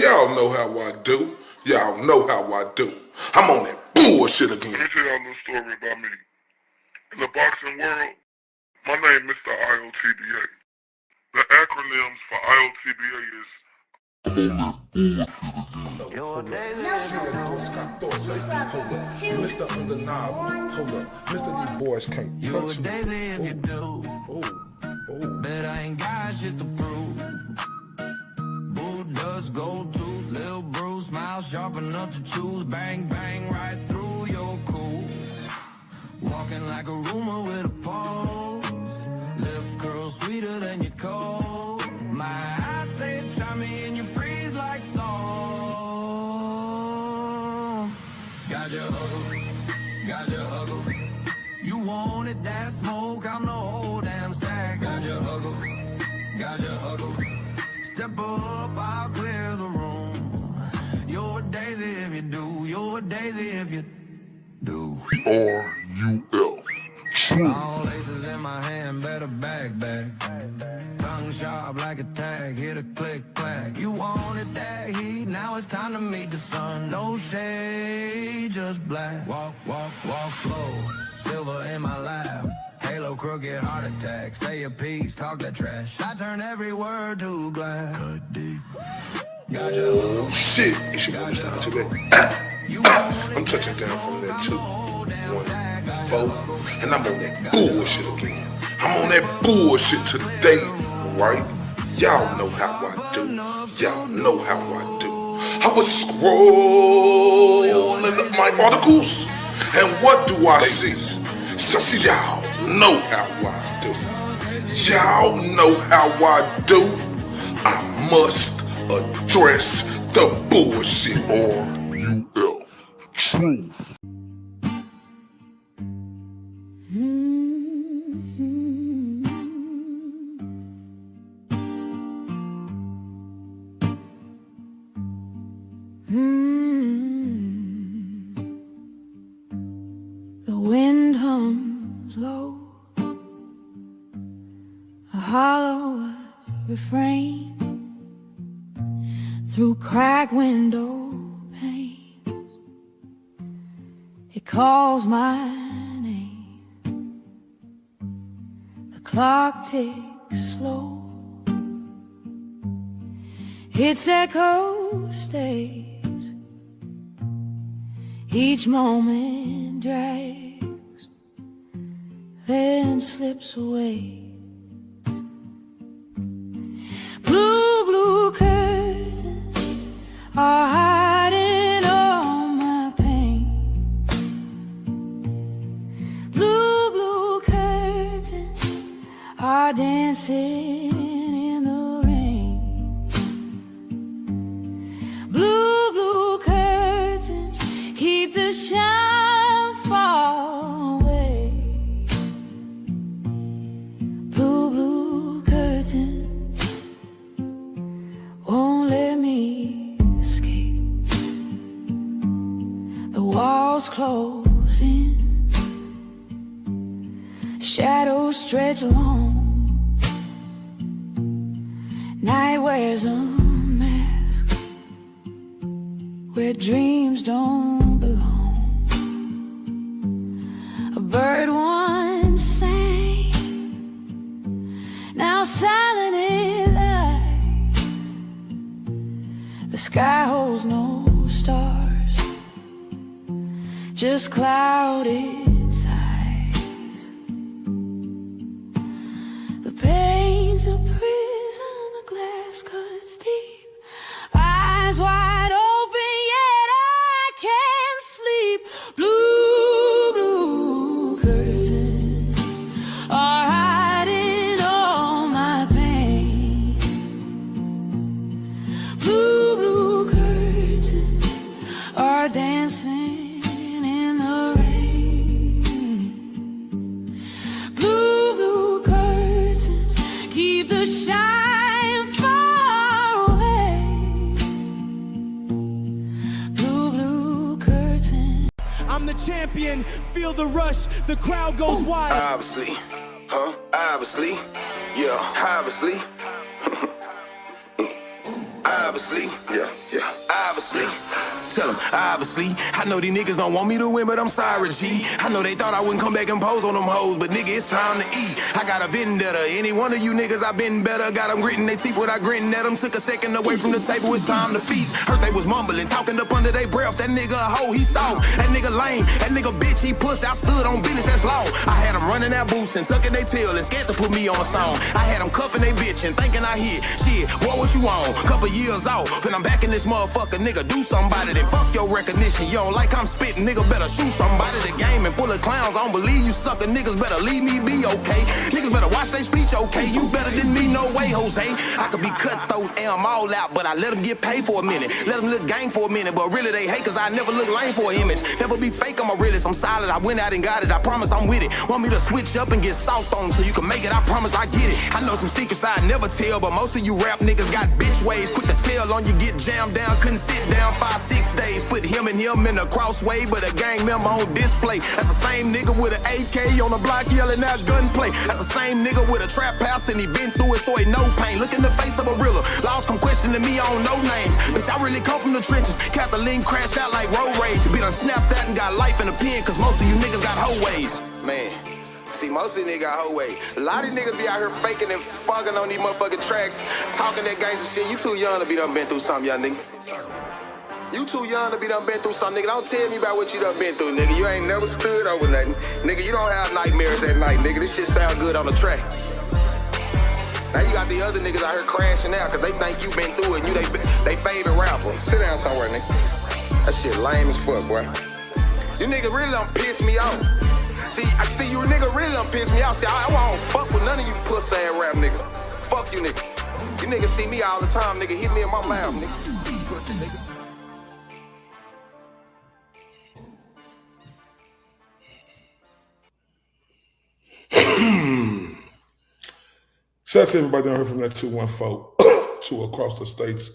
y'all know how I do. Y'all know how I do. I'm on that bullshit again. Let me tell y'all a little story about me. In the boxing world, my name is Mr. IOTBA. The acronyms for IOTBA is Mr. Undeniable, hold up. Mr. These boys can't touch me. Bet I ain't got shit to prove. Boo does gold tooth, Lil Bruce, smile sharp enough to choose. Bang, bang, right through your cool. Walking like a rumor with a pulse. Lip curl sweeter than your cold. My eyes say try me and you freeze like salt. Got your huggle. You wanted that smoke, I'm the whole damn stack. Got your huggle. Step up, I'll clear the room. You're a daisy if you do. You're a daisy if you do. R-U-L. All laces in my hand, better back. Tongue sharp like a tag, hit a click, clack. You wanted that heat, now it's time to meet the sun. No shade, just black. Walk slow, silver in my lap. Halo, crooked, heart attack. Say a piece, talk that trash. I turn every word to glass. Cut deep. Oh shit, it's your boy Mr. IOTBA. I'm touching down from that 2, 1, 4, and I'm on that bullshit again. I'm on that bullshit today, right? Y'all know how I do. Y'all know how I do. I was scrolling my articles, and what do I see? So y'all know how I do. Y'all know how I do. I must address the bullshit. R-U-L. Truth. The wind hums low, a hollow refrain through cracked window panes. It calls my name. The clock ticks slow. Its echo stays. Each moment drags, then slips away. Blue curtains are hiding all my pain. Blue curtains are dancing in the rain. Blue curtains keep the shine far away. Blue curtains won't let me escape. The walls close in, shadows stretch along. Night wears a mask where dreams don't belong. A bird once sang, now silent it lies. The sky holds no stars, just clouded sighs. The pain's a prison, the glass cuts deep, eyes wide open, yet I can't sleep. Blue curtains are hiding all my pain. Blue curtains are dancing in the rain. Blue curtains keep the shine far away. Blue curtains. I'm the champion, feel the rush, the crowd goes wild. Obviously, obviously, yeah, obviously. Obviously, obviously. Tell them, obviously. I know these niggas don't want me to win, but I'm sorry, G. I know they thought I wouldn't come back and pose on them hoes, but nigga, it's time to eat. I got a vendetta. Any one of you niggas, I been better. Got them gritting they teeth without gritting at them. Took a second away from the table, it's time to feast. Heard they was mumbling, talking up under their breath. That nigga a hoe, he soft. That nigga lame. That nigga bitch, he puss. I stood on business, that's law. I had them running that boots and tucking they tail and scared to put me on a song. I had them cuffing they bitch and thinking I hit. Shit, what you on? Couple years off, and I'm back in this motherfucker, nigga. Do somebody that fuck your recognition. You don't like I'm spitting, nigga, better shoot somebody. The game and full of clowns, I don't believe you sucker niggas. Better leave me be, okay? Niggas better watch they speech, okay? You better than me, no way, Jose. I could be cutthroat and I'm all out, but I let them get paid for a minute. Let them look gang for a minute, but really they hate cause I never look lame for an image. Never be fake, I'm a realist, I'm solid. I went out and got it, I promise I'm with it. Want me to switch up and get soft on so you can make it, I promise I get it. I know some secrets I never tell, but most of you rap niggas got bitch ways. Quick to tell on you, get jammed down, couldn't sit down 5-6 days. Put him and him in a crossway, but a gang member on display. That's the same nigga with an AK on the block yelling out gunplay. That's the same nigga with a trap house and he been through it so he no pain. Look in the face of a realer, laws come questioning me, I don't know names. Bitch, I really come from the trenches, Kathleen crashed out like road rage. Be done snapped out and got life in the pen, cause most of you niggas got hoe ways. Man, see, most of these niggas got hoe ways. A lot of these niggas be out here faking and fucking on these motherfucking tracks, talking that gangster shit. You too young to be done been through something, young nigga. You too young to be done been through something, nigga. Don't tell me about what you done been through, nigga. You ain't never stood over nothing. Nigga, you don't have nightmares at night, nigga. This shit sound good on the track. Now you got the other niggas out here crashing out cause they think you been through it and you they favorite rapper. Sit down somewhere, nigga. That shit lame as fuck, boy. You niggas really done piss me off. See, I see you nigga really done piss me off. See, I won't fuck with none of you pussy ass rap niggas. Fuck you niggas. You niggas see me all the time, nigga. Hit me in my mouth, nigga. Shout out to everybody down here from that 214 to across the states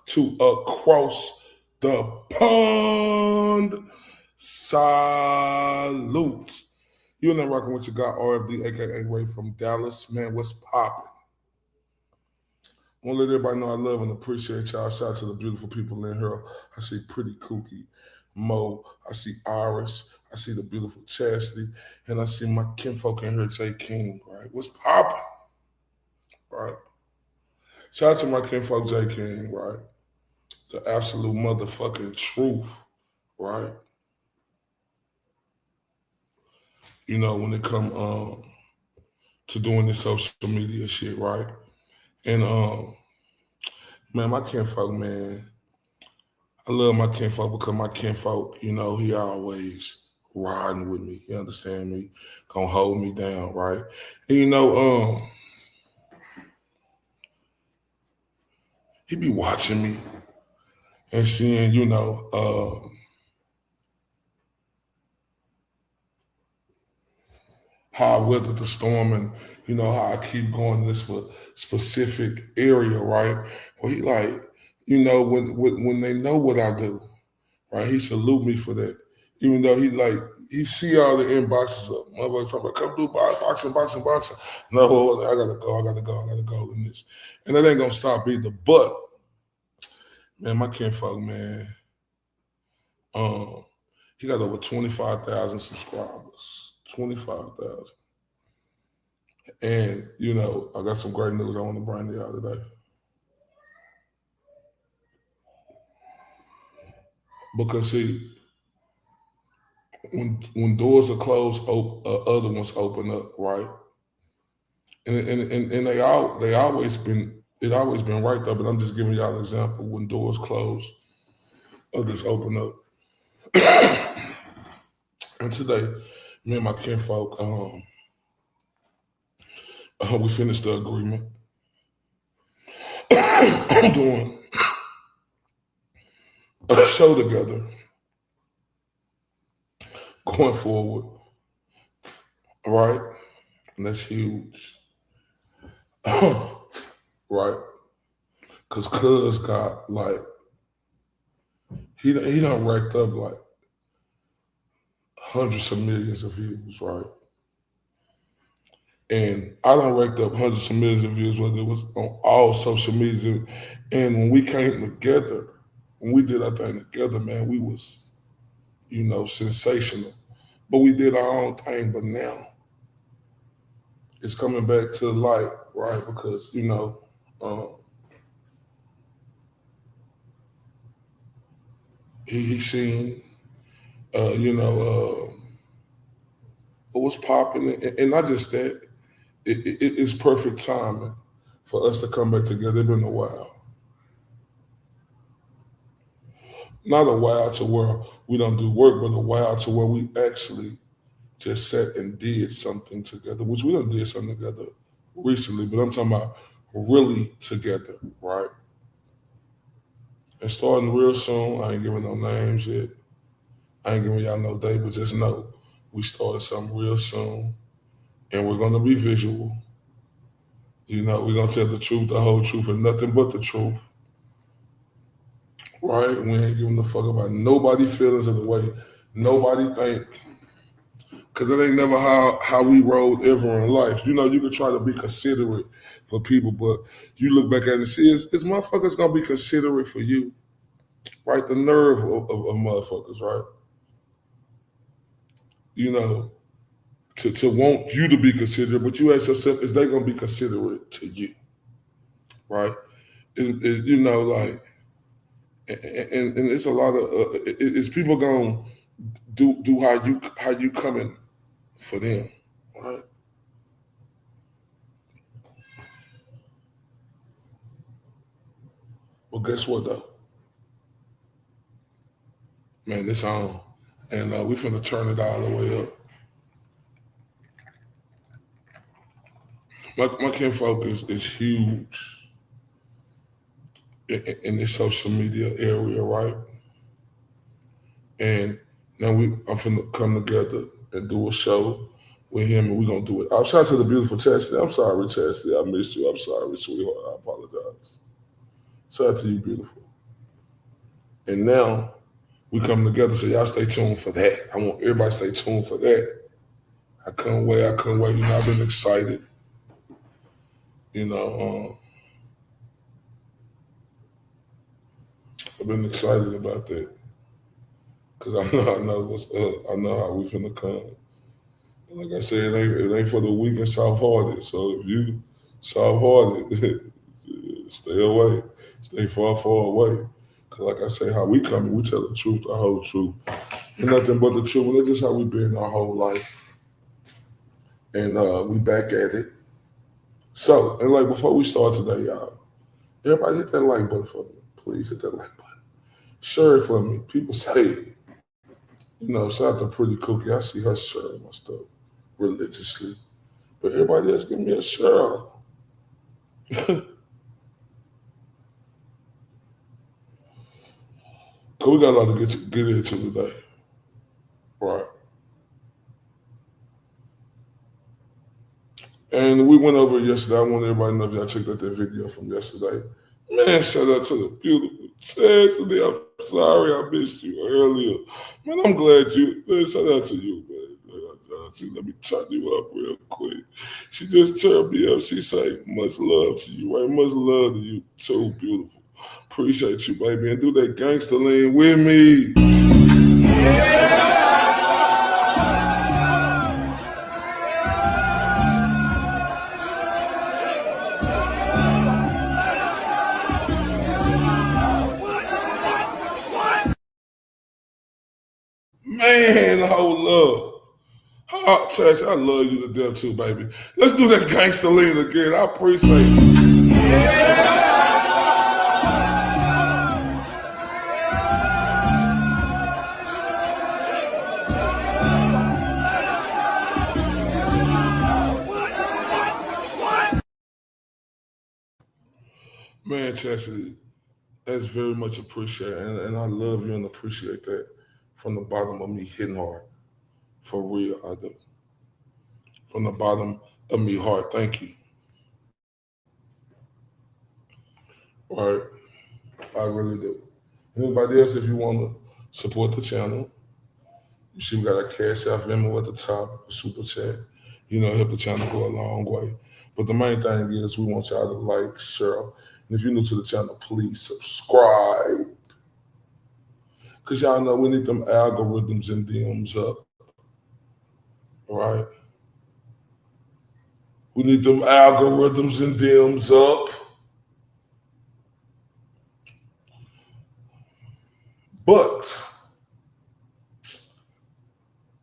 to across the pond. Salute. You're not rocking with your guy RFD, aka Ray from Dallas. Man, what's poppin'? I want to let everybody know I love and appreciate y'all. Shout out to the beautiful people in here. I see Pretty Kooky, Mo. I see Iris. I see the beautiful Chastity. And I see my kinfolk in here, J King, right? What's poppin'? Right. Shout out to my kinfolk J King, right? The absolute motherfucking truth, right? You know, when it come to doing this social media shit, right? And man, my kinfolk, man, I love my kinfolk because my kinfolk, you know, he always riding with me. You understand me? Gonna hold me down, right? And you know, he be watching me and seeing, you know, how I weather the storm and, you know, how I keep going in this specific area, right? Well, he like, you know, when they know what I do, right? He salute me for that. Even though he see all the inboxes up. Motherfuckers talking about, come do boxing. No, I gotta go in this. And that ain't gonna stop either. But, man, my kinfolk, man, he got over 25,000 subscribers. 25,000. And, you know, I got some great news I want to bring to y'all today. Because, see, when doors are closed, other ones open up, right? And they always been right there, but I'm just giving y'all an example. When doors close, others open up. And today, me and my kinfolk, we finished the agreement. I'm doing a show together going forward, right? And that's huge, right? Because Cuz got like, he done racked up like hundreds of millions of views, right? And I done racked up hundreds of millions of views, whether it was on all social media. And when we came together, when we did our thing together, man, we was, sensational. But we did our own thing. But now it's coming back to the light, right? Because, he seen, what was popping. And not just that, it's perfect timing for us to come back together. It's been a while. Not a while to where we don't do work, but a while to where we actually just sat and did something together, which we done did something together recently, but I'm talking about really together, right? And starting real soon, I ain't giving no names yet. I ain't giving y'all no date, but just know we started something real soon, and we're gonna be visual. We're gonna tell the truth, the whole truth, and nothing but the truth. Right? We ain't giving a fuck about nobody's feelings of the way nobody thinks. Cause that ain't never how we rolled ever in life. You could try to be considerate for people, but you look back at it and see it's motherfuckers gonna be considerate for you. Right? The nerve of motherfuckers, right? To want you to be considerate, but you ask yourself, is they gonna be considerate to you? Right? Like, and it's a lot of is people gonna do how you coming for them, right? Well, guess what though, man, it's on, and we finna turn it all the way up. My kinfolk is huge in this social media area, right? And now I'm finna come together and do a show with him, and we're gonna do it. I'll shout out to the beautiful Chastity. I'm sorry, Chastity. I missed you. I'm sorry, sweetheart. I apologize. Shout out to you, beautiful. And now we come together, so y'all stay tuned for that. I want everybody to stay tuned for that. I couldn't wait. I've been excited. I've been excited about that because I know what's up. I know how we finna come. And like I said, it ain't for the weak and soft-hearted. So if you soft-hearted, stay away. Stay far, far away. Because like I say, how we come, we tell the truth, the whole truth. And nothing but the truth. And that's just how we been our whole life. And we back at it. So, and like before we start today, y'all, everybody hit that like button for me. Please hit that like button. Share it for me. People say, shout out to Pretty Cookie. I see her sharing my stuff religiously. But everybody else give me a share. Cause we got a lot to get into today. Right. And we went over it yesterday. I want everybody to know if y'all checked out that video from yesterday. Man, shout out to the beautiful Chastity. I'm sorry I missed you earlier. Man, I'm glad shout out to you, man. Let me turn you up real quick. She just turned me up. She say, much love to you, right? Much love to you too, beautiful. Appreciate you, baby. And do that gangster lean with me. Man, hold up. Chase, I love you to death too, baby. Let's do that gangster lean again. I appreciate you. Man, Chastity, that's very much appreciated. And I love you and appreciate that from the bottom of me hitting hard. For real, I do. From the bottom of me heart, thank you. All right, I really do. Anybody else, if you want to support the channel, you see we got a Cash App Venmo at the top, a super chat. help the channel go a long way. But the main thing is we want y'all to like, share. And if you're new to the channel, please subscribe. Because y'all know we need them algorithms and DMs up. Right? We need them algorithms and DMs up. But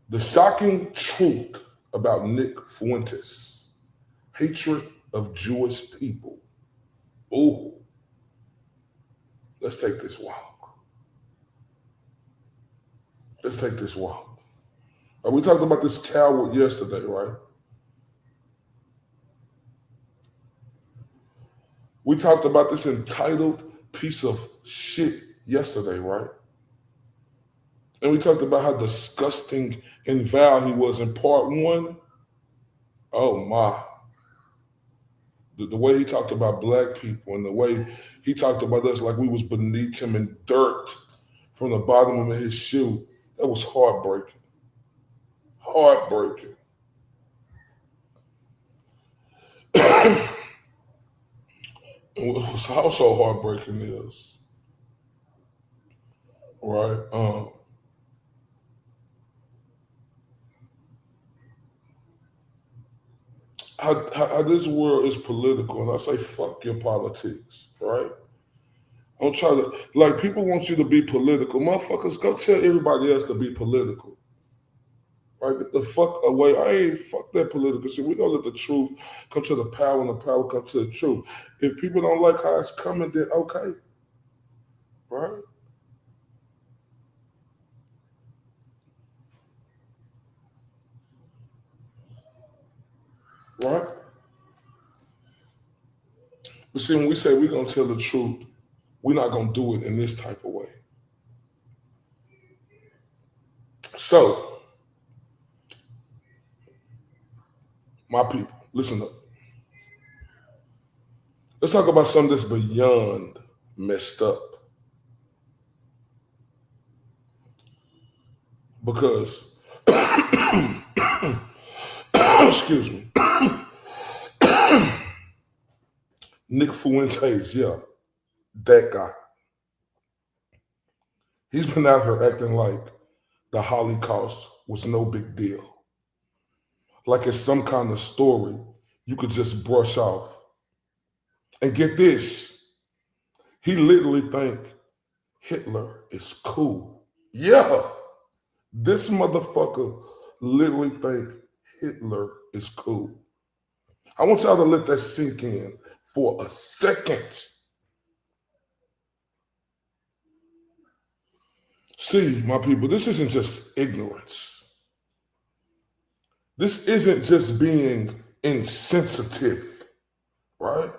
the shocking truth about Nick Fuentes' hatred of Jewish people. Ooh. Let's take this walk. Let's take this walk. We talked about this coward yesterday, right? We talked about this entitled piece of shit yesterday, right? And we talked about how disgusting and vile he was in part one. Oh my. The way he talked about black people and the way he talked about us like we was beneath him in dirt from the bottom of his shoe, that was heartbreaking. Heartbreaking. And what's also heartbreaking is, right, how this world is political, and I say fuck your politics, right? I'm trying to, like, people want you to be political. Motherfuckers, go tell everybody else to be political. Right? Get the fuck away. I ain't fuck that political shit. We gonna let the truth come to the power and the power come to the truth. If people don't like how it's coming, then okay. Right? Right? But see, when we say we're gonna tell the truth, we're not gonna do it in this type of way. So, my people, listen up. Let's talk about something that's beyond messed up. Because, excuse me, Nick Fuentes, yeah, that guy. He's been out here acting like the Holocaust was no big deal. Like it's some kind of story you could just brush off. And get this, he literally think Hitler is cool. Yeah, this motherfucker literally think Hitler is cool. I want y'all to let that sink in for a second. See, my people, this isn't just ignorance. This isn't just being insensitive, right?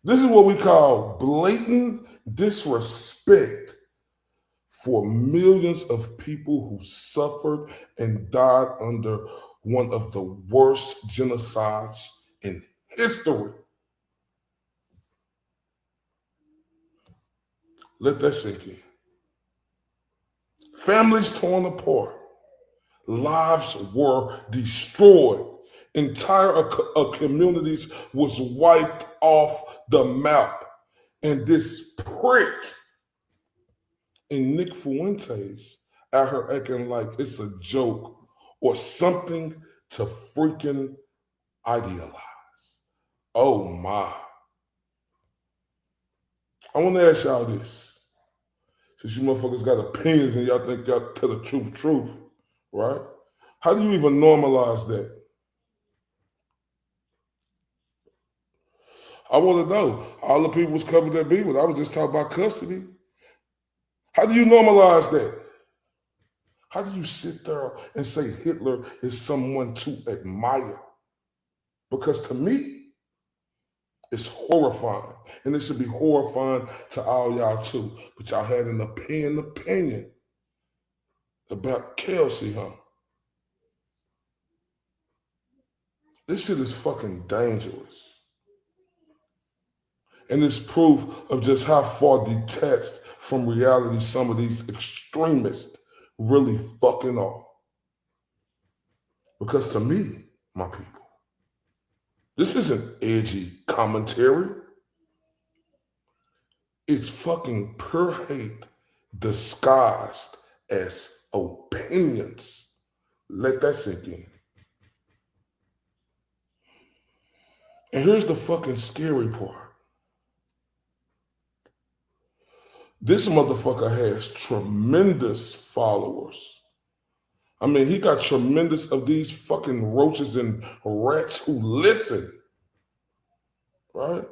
This is what we call blatant disrespect for millions of people who suffered and died under one of the worst genocides in history. Let that sink in. Families torn apart. Lives were destroyed. Entire communities was wiped off the map. And this prick in Nick Fuentes out here acting like it's a joke or something to freaking idealize. Oh my. I want to ask y'all this. Since you motherfuckers got opinions and y'all think y'all tell the truth, right? How do you even normalize that? I want to know. All the people was covered that be with. I was just talking about custody. How do you normalize that? How do you sit there and say Hitler is someone to admire? Because to me, it's horrifying. And it should be horrifying to all y'all too. But y'all had an opinion about Kelsey, huh? This shit is fucking dangerous. And it's proof of just how far detached from reality some of these extremists really fucking are. Because to me, my people. This isn't edgy commentary. It's fucking pure hate disguised as opinions. Let that sink in. And here's the fucking scary part. This motherfucker has tremendous followers. I mean, he got tremendous of these fucking roaches and rats who listen, right?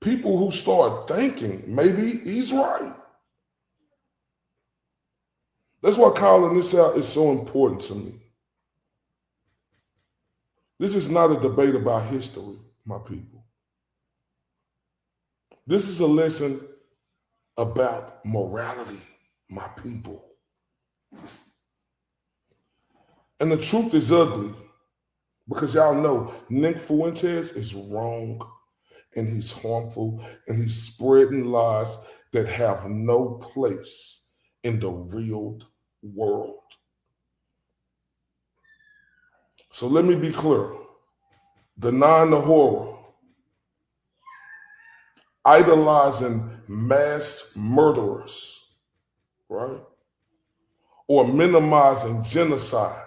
People who start thinking, maybe he's right. That's why calling this out is so important to me. This is not a debate about history, my people. This is a lesson about morality, my people. And the truth is ugly because y'all know Nick Fuentes is wrong and he's harmful and he's spreading lies that have no place in the real world. So let me be clear. Denying the horror, idolizing mass murderers, right? Or minimizing genocide.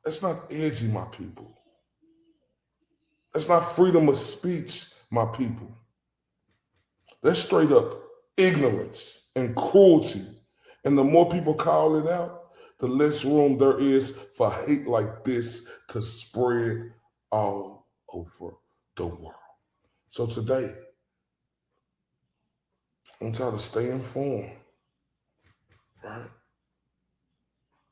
That's not edgy, my people. That's not freedom of speech, my people. That's straight up ignorance and cruelty. And the more people call it out, the less room there is for hate like this to spread all over the world. So today, I want y'all to stay informed, right?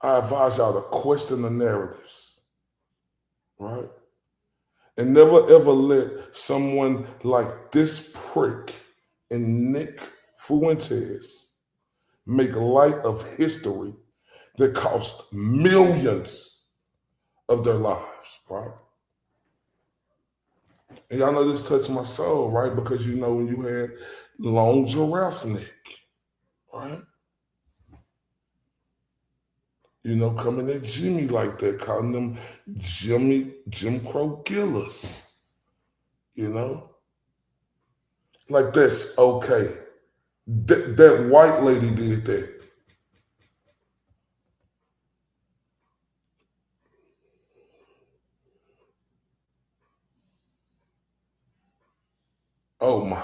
I advise y'all to question the narratives, right? And never ever let someone like this prick and Nick Fuentes make light of history that cost millions of their lives, right? And y'all know this touched my soul, right? Because you know when you had long giraffe neck, right? You know, coming at Jimmy like that, calling them Jim Crow killers, you know? Like that's okay. That white lady did that. Oh my.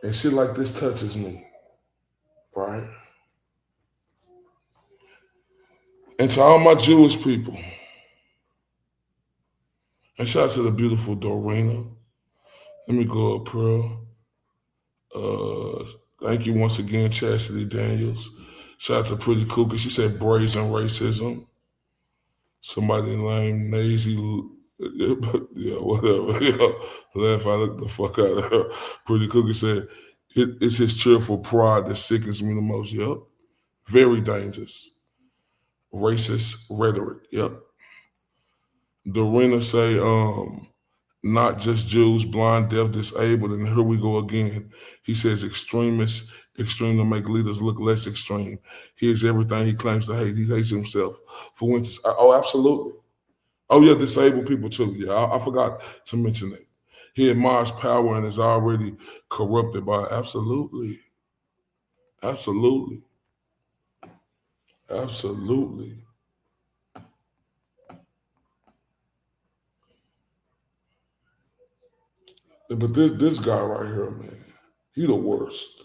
And shit like this touches me, right? And to all my Jewish people, and shout out to the beautiful Dorena. Let me go up, Pearl. Thank you once again, Chastity Daniels. Shout out to Pretty Cookie. She said brazen racism. Somebody named Nazy, yeah, whatever. Yeah. Laugh, I look the fuck out of her. Pretty Cookie said, it's his cheerful pride that sickens me the most. Yep. Very dangerous. Racist rhetoric. Yep. Dorena say, not just Jews, blind, deaf, disabled, and here we go again. He says extremists, extreme to make leaders look less extreme. Here's everything he claims to hate. He hates himself. For instance, oh, absolutely. Oh, yeah, disabled people too. Yeah, I forgot to mention that. He admires power and is already corrupted by it. Absolutely. Absolutely. Absolutely. But this guy right here, man, he the worst.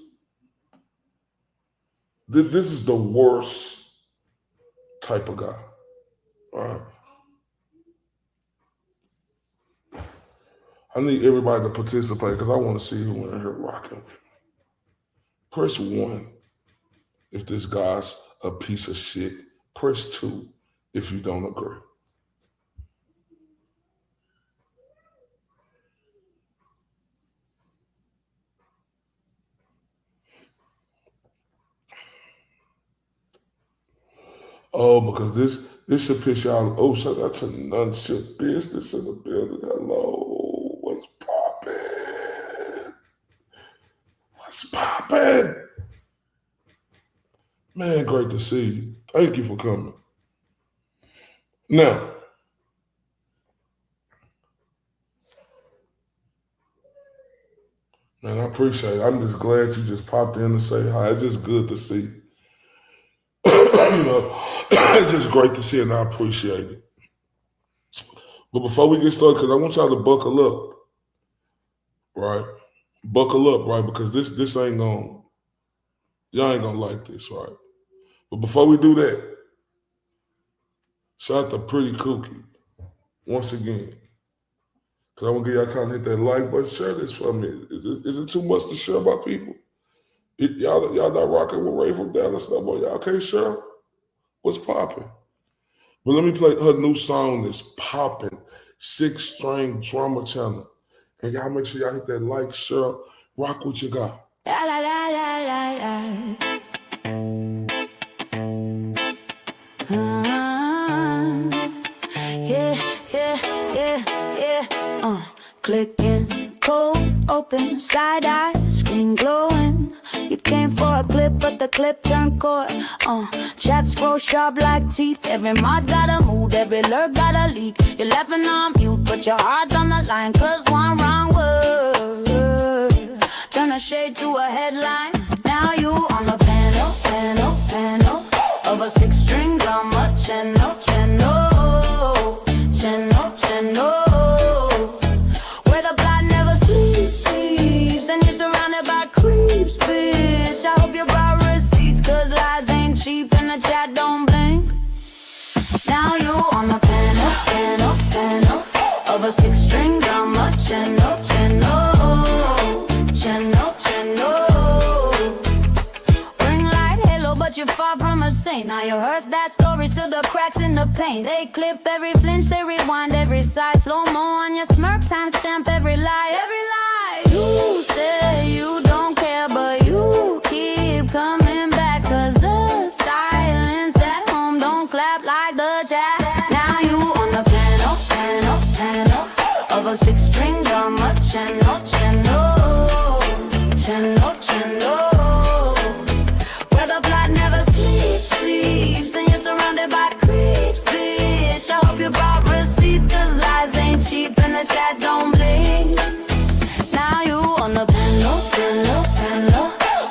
This is the worst type of guy. All right. I need everybody to participate because I want to see who in here rocking with me. Press 1 if this guy's a piece of shit. Press 2 if you don't agree. Oh, because this should piss y'all. Oh, shout out to None Shit Business in the building. Hello. What's poppin'? What's poppin'? Man, great to see you. Thank you for coming. Now, man, I appreciate it. I'm just glad you just popped in to say hi. It's just good to see you. It's just great to see it, and I appreciate it. But before we get started, because I want y'all to buckle up, right? Buckle up, right? Because this ain't gonna, y'all ain't gonna like this, right? But before we do that, shout out to Pretty Kooky once again. Because I want to give y'all time to hit that like button. Share this for me. Is it too much to share about people? Y'all not rocking with Ray from Dallas no more. Y'all can't share? What's popping? But let me play her new song that's popping. 6-string drama channel. And y'all make sure y'all hit that like, share, rock what you got. La la la la la la. Clicking, cold, open, side eye, screen glowing. You came for a clip, but the clip turned cold. Chat scroll sharp like teeth. Every mod got a mood, every lurk got a leak. You're laughing on mute, but your heart on the line. Cause one wrong word turn a shade to a headline. Now you on the panel of a 6-string drama channel. Where the plot never sleeps, and you're surrounded by creeps, bitch. I hope you brought receipts, cause lies ain't cheap and the chat don't blink. Now you on the panel of a 6-string drama channel. Ring light halo, but you're far from a saint. Now you rehearse that story, still the cracks in the paint. They clip every flinch, they rewind every side. Slow-mo on your smirk, timestamp every lie. You say you don't care, but you keep coming back. Cause the silence at home don't clap like the chat. Now you on the panel of a 6-string drama channel. Where the plot never sleeps, and you're surrounded by creeps, bitch. I hope you brought receipts, cause lies ain't cheap and the chat don't blink. Now you on the panel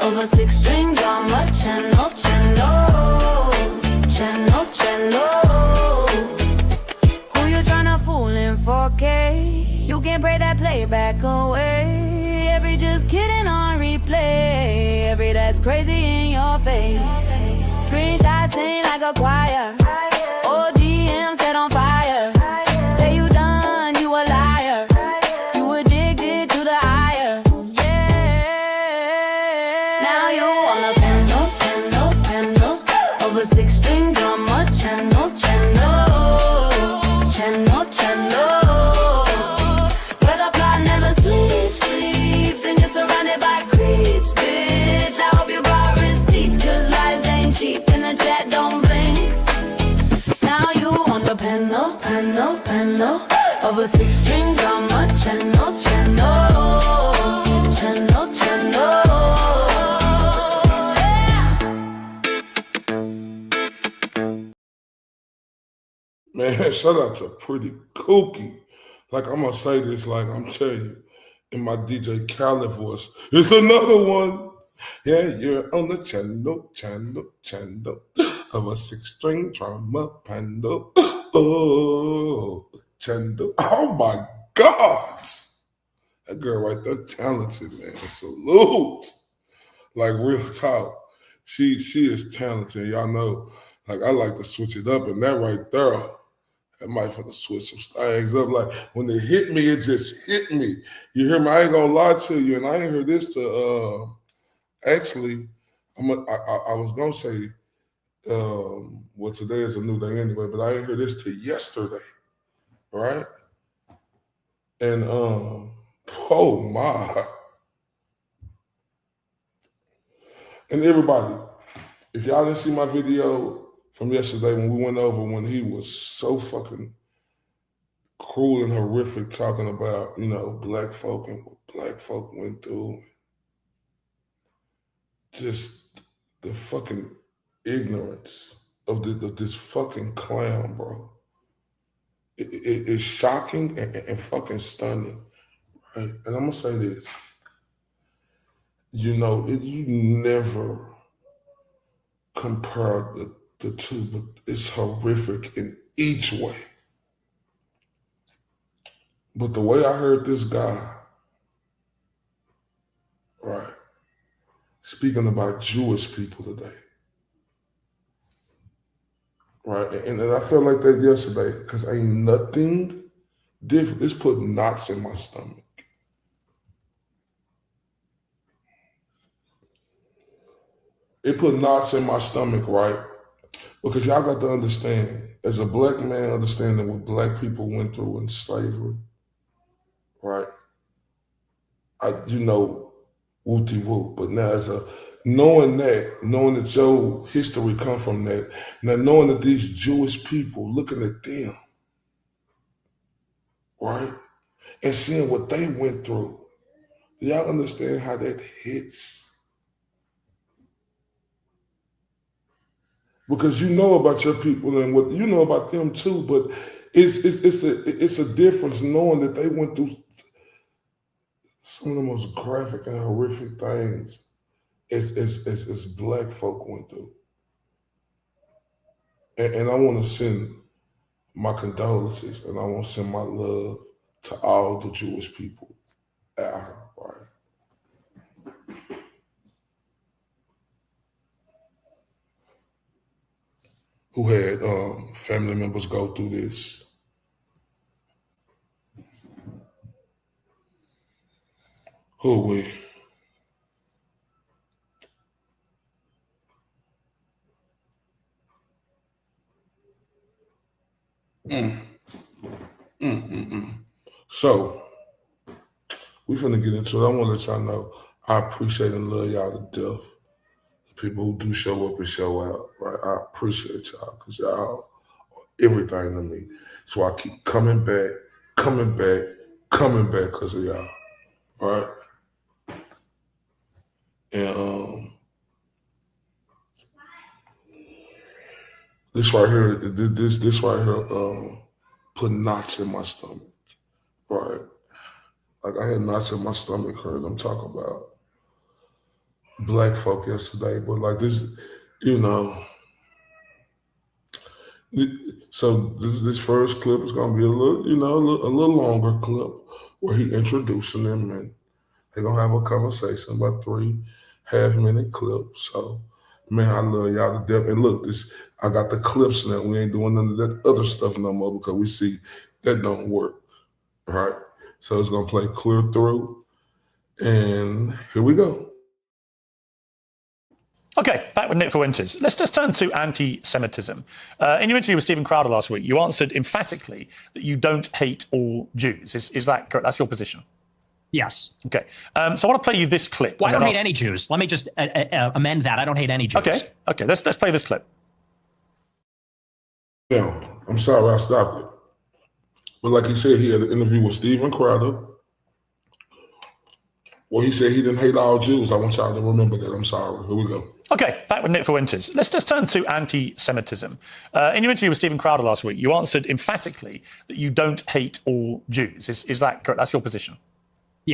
of a 6-string drama channel. Who you tryna fool in 4K? You can pray that playback away. Every just kidding on replay. Every that's crazy in your face. Screenshots sing like a choir. ODM set on fire. Say you done, you a liar. You addicted to the ire. Yeah. Now you on the panel of a 6-string drama channel. Where the plot never sleeps, and you're surrounded by creeps, bitch. I hope you brought receipts, cause lies ain't cheap and the chat don't blink. Now you on the panel of a 6-string drama channel. Man, shout out to Pretty Kooky. Like, I'm gonna say this, like, I'm telling you, in my DJ Khaled voice, it's another one. Yeah, you're on the channel of a 6-string drama panel. Oh, channel. Oh my God. That girl right there, talented, man. Salute. Like, real talk. She is talented. Y'all know, like, I like to switch it up, and that right there, I might finna switch some things up. Like, when it hit me, it just hit me. You hear me? I ain't gonna lie to you, and I ain't heard this to, actually, I was gonna say, well, today is a new day anyway, but I ain't heard this till yesterday, right? And, oh my. And everybody, if y'all didn't see my video from yesterday when we went over when he was so fucking cruel and horrific talking about, black folk and what black folk went through. Just the fucking ignorance of this fucking clown, bro. It's shocking and fucking stunning, right? And I'm gonna say this. You know, you never compare the two, but it's horrific in each way. But the way I heard this guy, right, speaking about Jewish people today, right, and I felt like that yesterday because ain't nothing different. It's putting knots in my stomach. It put knots in my stomach, right? Because y'all got to understand, as a black man, understanding what black people went through in slavery, right? You know, whoop-de-whoop. But now knowing that your history come from that, now knowing that these Jewish people, looking at them, right? And seeing what they went through. Do y'all understand how that hits? Because you know about your people and what you know about them too, but it's a difference knowing that they went through some of the most graphic and horrific things as black folk went through. And I want to send my condolences and I want to send my love to all the Jewish people out here, right? Who had family members go through this. Who are we? So, we finna get into it. I want to let y'all know I appreciate and love y'all to death. People who do show up and show out, right? I appreciate y'all because y'all are everything to me. So I keep coming back because of y'all, right? And this right here put knots in my stomach, right? Like I had knots in my stomach heard them talk about black folk yesterday, but like this, you know. So this first clip is gonna be a little longer clip where he introducing them, and they're gonna have a conversation, about 3.5-minute clips. So, man, I love y'all to death. And look, I got the clips now. We ain't doing none of that other stuff no more because we see that don't work, right? So it's gonna play clear through, and here we go. Okay, back with Nick Fuentes. Let's just turn to anti-Semitism. In your interview with Stephen Crowder last week, you answered emphatically that you don't hate all Jews. Is that correct? That's your position? Yes. Okay. So I want to play you this clip. Well, I don't hate any Jews. Let me just amend that. I don't hate any Jews. Okay. Let's play this clip. Yeah, I'm sorry I stopped it. But like he said, he had an interview with Stephen Crowder where he said he didn't hate all Jews. I want y'all to remember that. I'm sorry. Here we go. Okay, back with Nick Fuentes. Let's just turn to anti-Semitism. In your interview with Stephen Crowder last week, you answered emphatically that you don't hate all Jews. Is that correct? That's your position?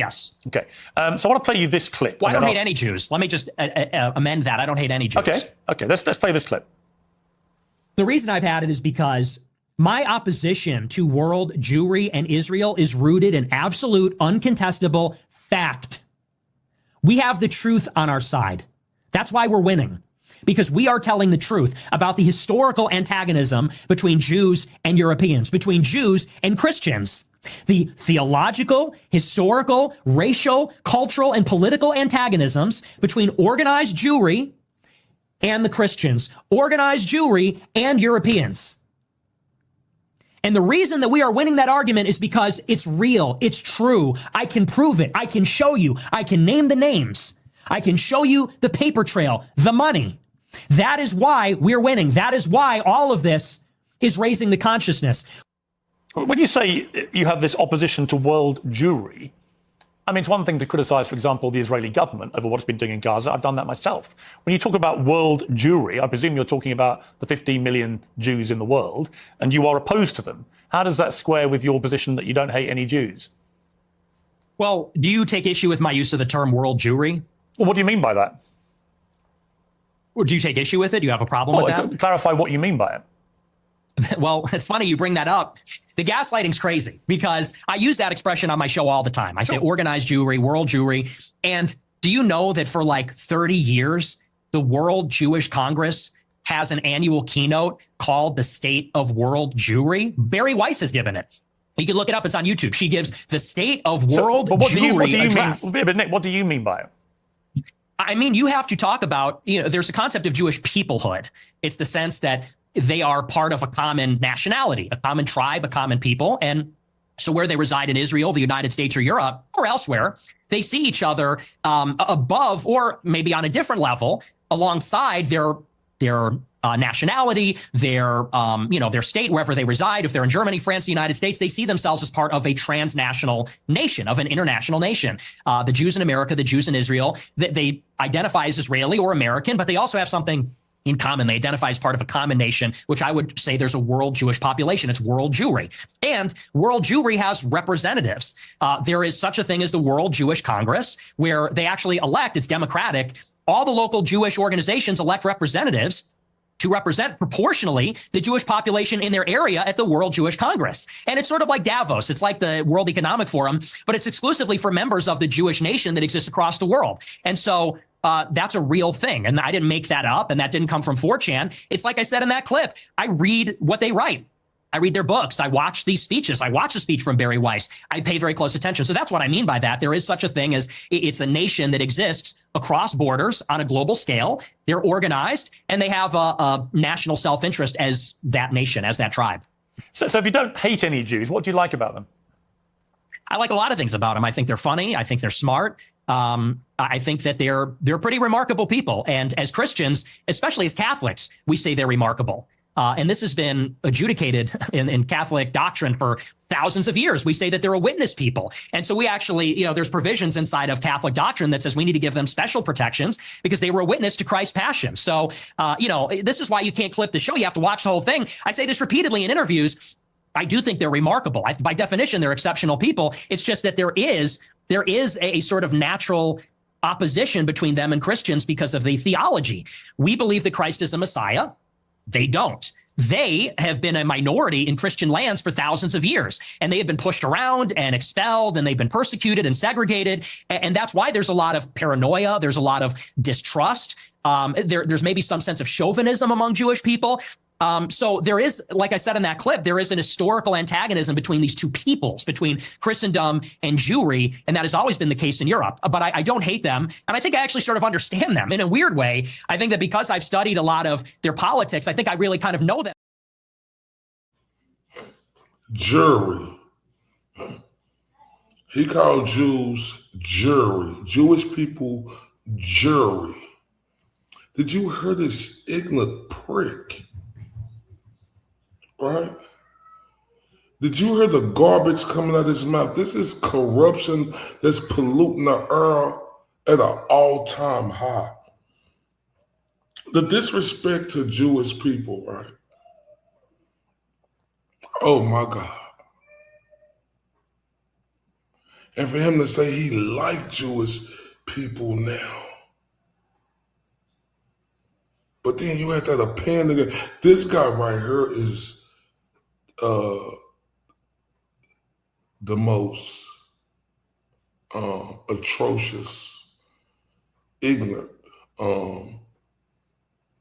Yes. Okay. So I want to play you this clip. Well, I don't hate any Jews. Let me just amend that. I don't hate any Jews. Okay. Let's play this clip. The reason I've had it is because my opposition to world Jewry and Israel is rooted in absolute, uncontestable fact. We have the truth on our side. That's why we're winning, because we are telling the truth about the historical antagonism between Jews and Europeans, between Jews and Christians. The theological, historical, racial, cultural, and political antagonisms between organized Jewry and the Christians, organized Jewry and Europeans. And the reason that we are winning that argument is because it's real, it's true. I can prove it. I can show you. I can name the names. I can show you the paper trail, the money. That is why we're winning. That is why all of this is raising the consciousness. When you say you have this opposition to world Jewry, I mean, it's one thing to criticize, for example, the Israeli government over what it's been doing in Gaza. I've done that myself. When you talk about world Jewry, I presume you're talking about the 15 million Jews in the world, and you are opposed to them. How does that square with your position that you don't hate any Jews? Well, do you take issue with my use of the term world Jewry? Well, what do you mean by that? Or do you take issue with it? Do you have a problem with that? Clarify what you mean by it. Well, it's funny you bring that up. The gaslighting's crazy because I use that expression on my show all the time. I say organized Jewry, world Jewry. And do you know that for like 30 years, the World Jewish Congress has an annual keynote called the State of World Jewry? Barry Weiss has given it. You can look it up. It's on YouTube. She gives the State of World Jewry address. But Nick, what do you mean by it? I mean, you have to talk about, there's a concept of Jewish peoplehood. It's the sense that they are part of a common nationality, a common tribe, a common people. And so where they reside in Israel, the United States or Europe or elsewhere, they see each other above or maybe on a different level alongside their nationality, their state, wherever they reside. If they're in Germany, France, the United States, they see themselves as part of a transnational nation, of an international nation. The Jews in America, the Jews in Israel, they identify as Israeli or American, but they also have something in common. They identify as part of a common nation, which I would say there's a world Jewish population. It's world Jewry. And world Jewry has representatives. There is such a thing as the World Jewish Congress, where they actually elect, it's democratic, all the local Jewish organizations elect representatives to represent proportionally the Jewish population in their area at the World Jewish Congress. And it's sort of like Davos. It's like the World Economic Forum, but it's exclusively for members of the Jewish nation that exists across the world. And so that's a real thing. And I didn't make that up, and that didn't come from 4chan. It's like I said in that clip, I read what they write. I read their books. I watch these speeches. I watch a speech from Barry Weiss. I pay very close attention. So that's what I mean by that. There is such a thing as it's a nation that exists across borders on a global scale. They're organized, and they have a national self-interest as that nation, as that tribe. So if you don't hate any Jews, what do you like about them? I like a lot of things about them. I think they're funny. I think they're smart. I think that they're pretty remarkable people. And as Christians, especially as Catholics, we say they're remarkable. And this has been adjudicated in Catholic doctrine for thousands of years. We say that they're a witness people. And so we actually, there's provisions inside of Catholic doctrine that says we need to give them special protections because they were a witness to Christ's passion. So, this is why you can't clip the show. You have to watch the whole thing. I say this repeatedly in interviews. I do think they're remarkable. By definition, they're exceptional people. It's just that there is a sort of natural opposition between them and Christians because of the theology. We believe that Christ is a Messiah. They don't. They have been a minority in Christian lands for thousands of years, and they have been pushed around and expelled, and they've been persecuted and segregated. And that's why there's a lot of paranoia. There's a lot of distrust. There's maybe some sense of chauvinism among Jewish people. So there is, like I said in that clip, there is an historical antagonism between these two peoples, between Christendom and Jewry, and that has always been the case in Europe. But I don't hate them, and I think I actually sort of understand them in a weird way. I think that because I've studied a lot of their politics, I think I really kind of know them. Jewry. He called Jews Jewry. Jewish people Jewry. Did you hear this ignorant prick? Right? Did you hear the garbage coming out of his mouth? This is corruption that's polluting the air at an all-time high. The disrespect to Jewish people, right? Oh my God. And for him to say he liked Jewish people now. But then you had that opinion. This guy right here is the most atrocious, ignorant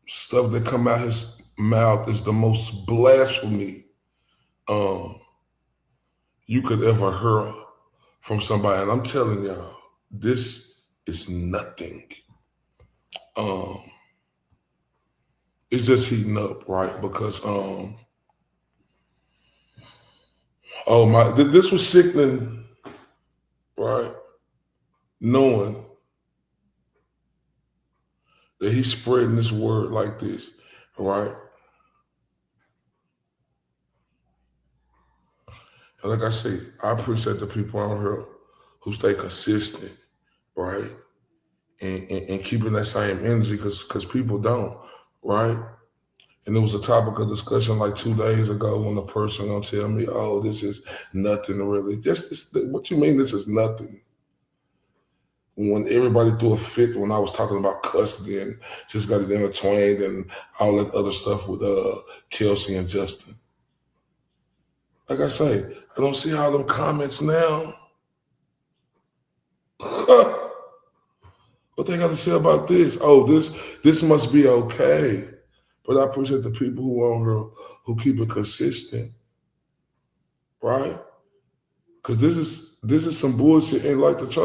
stuff that come out his mouth is the most blasphemy you could ever hear from somebody. And I'm telling y'all, this is nothing. It's just heating up, right? Because this was sickening, right? Knowing that he's spreading this word like this, right? And like I say, I appreciate the people out here who stay consistent, right? And keeping that same energy because people don't, right? And there was a topic of discussion like 2 days ago when the person gonna tell me, oh, this is nothing really. What you mean this is nothing? When everybody threw a fit when I was talking about custody and just got it intertwined and all that other stuff with Kelsey and Justin. Like I say, I don't see all them comments now. What they got to say about this? Oh, this must be okay. But I appreciate the people who on here who keep it consistent, right? Because this is some bullshit, and like to try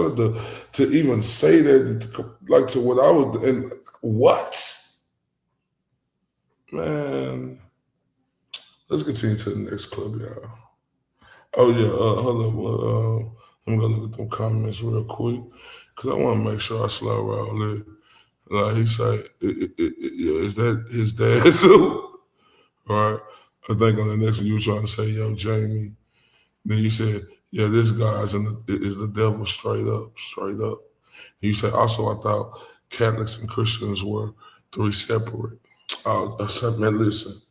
to even say that, like to what I was, and what, man. Let's continue to the next clip, y'all. Oh yeah, hold up. Let me go look at them comments real quick because I want to make sure I slow roll it. Like he say, yeah, is that his dad too? Right? I think on the next one you were trying to say, yo, Jamie. Then you said, yeah, this guy is the devil straight up. You said, also, I thought Catholics and Christians were three separate. Man, listen.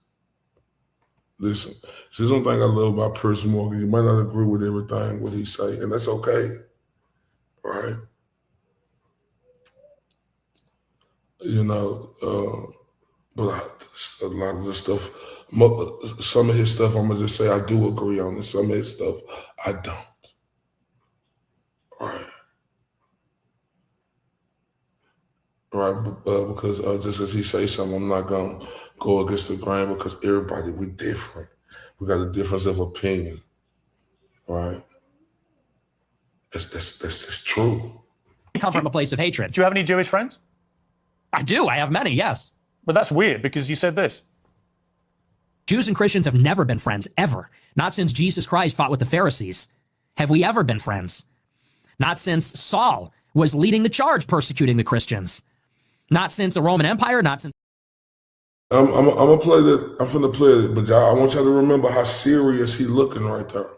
See, one thing I love about Piers Morgan, you might not agree with everything what he say, and that's okay, right? You know, but a lot of the stuff, some of his stuff, I'm gonna just say I do agree on, and some of his stuff I don't. Right, because just as he say something, I'm not gonna go against the grain because everybody, we different. We got a difference of opinion, right? That's true. I come from a place of hatred. Do you have any Jewish friends? I do. I have many, yes. But that's weird because you said this. Jews and Christians have never been friends, ever. Not since Jesus Christ fought with the Pharisees. Have we ever been friends? Not since Saul was leading the charge persecuting the Christians. Not since the Roman Empire, not since... I'm gonna play that. I'm finna play it, but y'all, I want y'all to remember how serious he looking right there.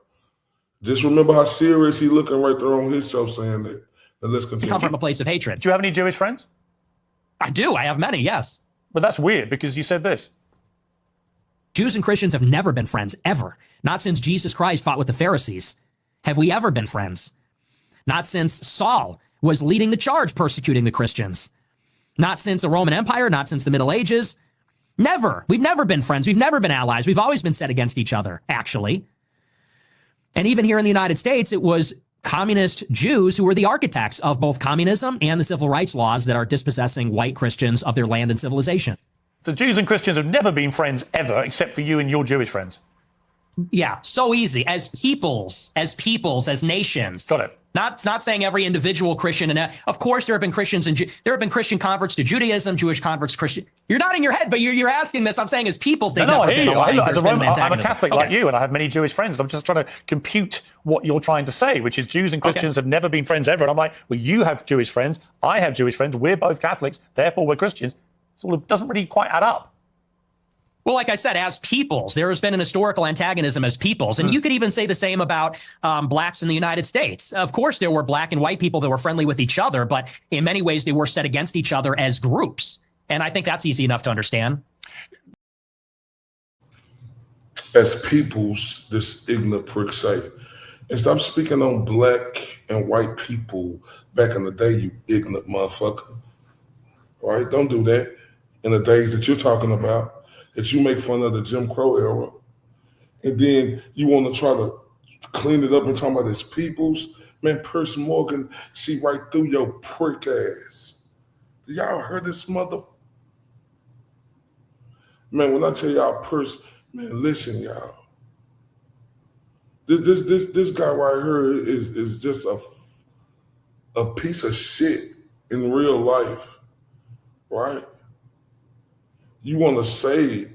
Just remember how serious he looking right there on his show saying that. And let's continue. I come from a place of hatred. Do you have any Jewish friends? I do. I have many, yes. But that's weird because you said this. Jews and Christians have never been friends, ever. Not since Jesus Christ fought with the Pharisees. Have we ever been friends? Not since Saul was leading the charge persecuting the Christians. Not since the Roman Empire, not since the Middle Ages. Never. We've never been friends. We've never been allies. We've always been set against each other, actually. And even here in the United States, it was communist Jews who were the architects of both communism and the civil rights laws that are dispossessing white Christians of their land and civilization. The Jews and Christians have never been friends ever, except for you and your Jewish friends. Yeah, so easy. As peoples, as nations. Got it. Not saying every individual Christian, and of course there have been Christians and there have been Christian converts to Judaism, Jewish converts to Christian. You're nodding your head, but you're asking this. I'm saying as peoples, they've never been aligned. As a Roman, I'm a Catholic like you, and I have many Jewish friends. And I'm just trying to compute what you're trying to say, which is Jews and Christians have never been friends ever. And I'm like, well, you have Jewish friends, I have Jewish friends, we're both Catholics, therefore we're Christians. So it doesn't really quite add up. Well, like I said, as peoples, there has been an historical antagonism as peoples. And you could even say the same about blacks in the United States. Of course, there were black and white people that were friendly with each other, but in many ways, they were set against each other as groups. And I think that's easy enough to understand. As peoples, this ignorant prick say, and stop speaking on black and white people back in the day, you ignorant motherfucker. Right? Don't do that. In the days that you're talking about, that you make fun of the Jim Crow era, and then you want to try to clean it up and talk about his peoples. Man, Piers Morgan see right through your prick ass. Y'all heard this mother? Man, when I tell y'all Piers, man, listen, y'all. This guy right here is just a piece of shit in real life, right? You want to say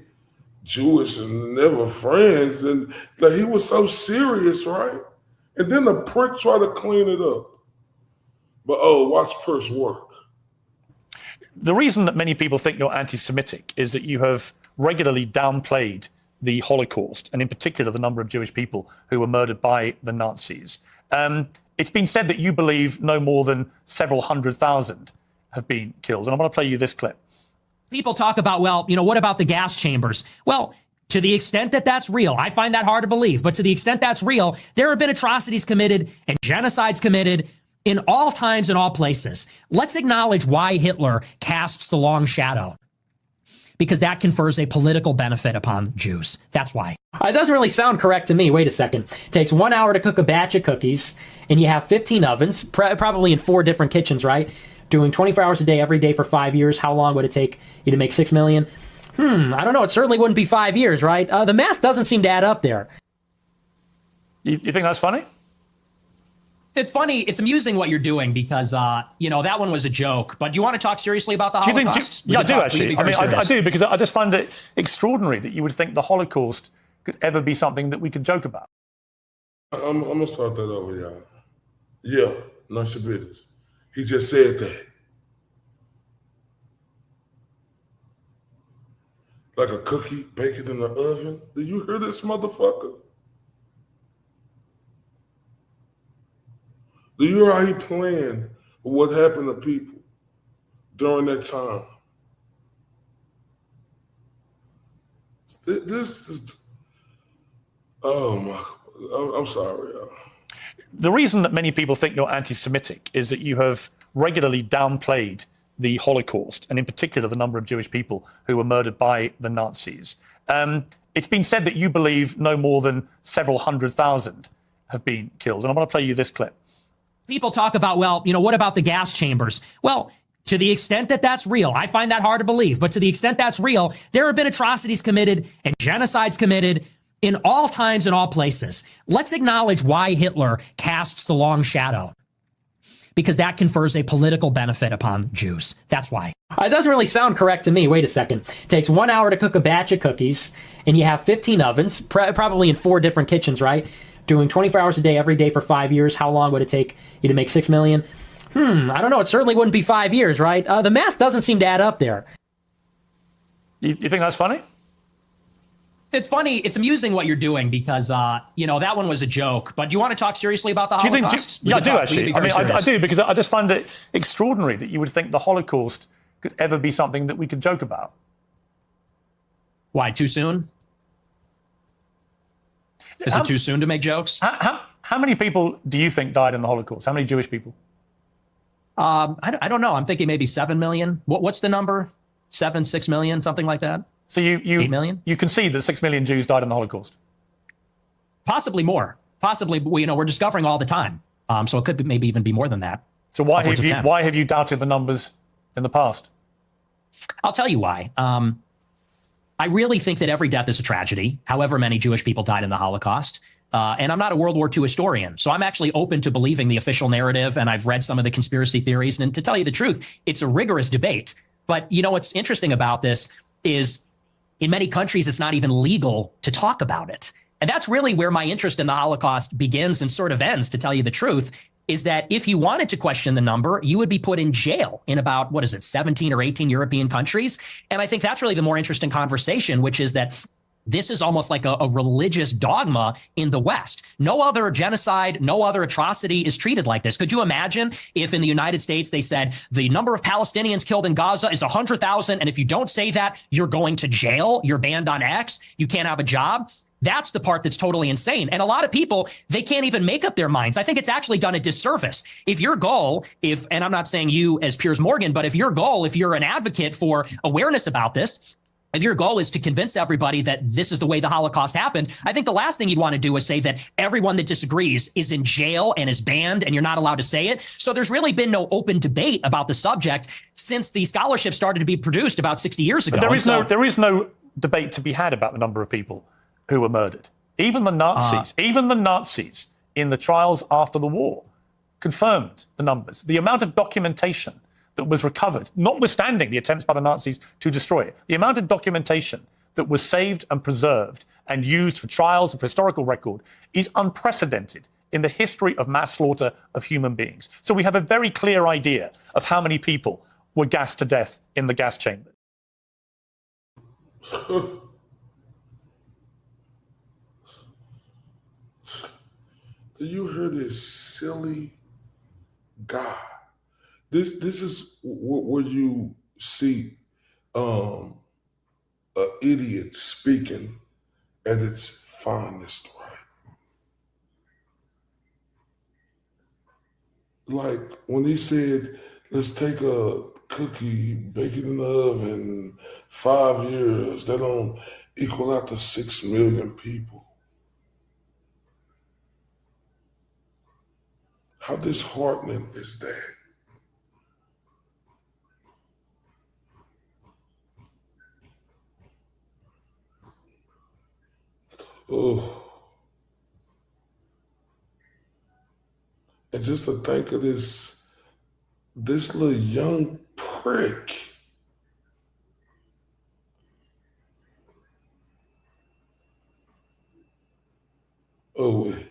Jewish and never friends, and like he was so serious, right? And then the prick tried to clean it up. But watch Piers work. The reason that many people think you're anti-Semitic is that you have regularly downplayed the Holocaust, and in particular the number of Jewish people who were murdered by the Nazis. It's been said that you believe no more than several 100,000 have been killed. And I want to play you this clip. People talk about, well, what about the gas chambers? Well, to the extent that that's real, I find that hard to believe, but to the extent that's real, there have been atrocities committed and genocides committed in all times and all places. Let's acknowledge why Hitler casts the long shadow, because that confers a political benefit upon Jews. That's why. It doesn't really sound correct to me. Wait a second. It takes 1 hour to cook a batch of cookies, and you have 15 ovens, probably in 4 different kitchens, right? Doing 24 hours a day, every day for 5 years. How long would it take you to make 6 million? I don't know. It certainly wouldn't be 5 years, right? The math doesn't seem to add up there. You think that's funny? It's funny. It's amusing what you're doing because, that one was a joke. But do you want to talk seriously about the Holocaust? I do, actually. I do, because I just find it extraordinary that you would think the Holocaust could ever be something that we could joke about. I'm going to start that over, y'all. Yeah, none of your business. He just said that. Like a cookie baking in the oven. Do you hear this motherfucker? Do you hear how he planned what happened to people during that time? This is, oh my, I'm sorry, y'all. The reason that many people think you're anti-Semitic is that you have regularly downplayed the Holocaust, and in particular the number of Jewish people who were murdered by the Nazis. It's been said that you believe no more than several 100,000 have been killed. And I want to play you this clip. People talk about, well, what about the gas chambers? Well, to the extent that that's real, I find that hard to believe, but to the extent that's real, there have been atrocities committed and genocides committed in all times and all places. Let's acknowledge why Hitler casts the long shadow, because that confers a political benefit upon Jews. That's why. It doesn't really sound correct to me. Wait a second. It takes 1 hour to cook a batch of cookies, and you have 15 ovens, probably in 4 different kitchens, right? Doing 24 hours a day, every day for 5 years. How long would it take you to make 6 million? I don't know. It certainly wouldn't be 5 years, right? The math doesn't seem to add up there. You think that's funny? It's funny. It's amusing what you're doing because, that one was a joke. But do you want to talk seriously about the Holocaust? I do, actually. I do, because I just find it extraordinary that you would think the Holocaust could ever be something that we could joke about. Why, too soon? Is it too soon to make jokes? How many people do you think died in the Holocaust? How many Jewish people? I don't know. I'm thinking maybe 7 million. What's the number? 6 million, something like that? So you 8 million? You concede that 6 million Jews died in the Holocaust? Possibly more. Possibly, we're discovering all the time. So it could be, maybe even be more than that. So why have you doubted the numbers in the past? I'll tell you why. I really think that every death is a tragedy, however many Jewish people died in the Holocaust. And I'm not a World War II historian, so I'm actually open to believing the official narrative, and I've read some of the conspiracy theories. And to tell you the truth, it's a rigorous debate. But what's interesting about this is in many countries, it's not even legal to talk about it. And that's really where my interest in the Holocaust begins and sort of ends, to tell you the truth, is that if you wanted to question the number, you would be put in jail in about, 17 or 18 European countries. And I think that's really the more interesting conversation, which is that this is almost like a religious dogma in the West. No other genocide, no other atrocity is treated like this. Could you imagine if in the United States they said the number of Palestinians killed in Gaza is 100,000, and if you don't say that, you're going to jail, you're banned on X, you can't have a job? That's the part that's totally insane. And a lot of people, they can't even make up their minds. I think it's actually done a disservice. If your goal, and I'm not saying you as Piers Morgan, but if your goal, if you're an advocate for awareness about this, if your goal is to convince everybody that this is the way the Holocaust happened, I think the last thing you'd want to do is say that everyone that disagrees is in jail and is banned and you're not allowed to say it. So there's really been no open debate about the subject since the scholarship started to be produced about 60 years ago. But there is no debate to be had about the number of people who were murdered. Even the Nazis in the trials after the war confirmed the numbers. The amount of documentation that was recovered, notwithstanding the attempts by the Nazis to destroy it, the amount of documentation that was saved and preserved and used for trials and for historical record is unprecedented in the history of mass slaughter of human beings. So we have a very clear idea of how many people were gassed to death in the gas chamber. Do you hear this silly guy. This is where you see an idiot speaking at its finest, right? Like when he said, let's take a cookie, bake it in the oven, 5 years, that don't equal out to 6 million people. How disheartening is that? Oh, and just to think of this little young prick. Oh, wait.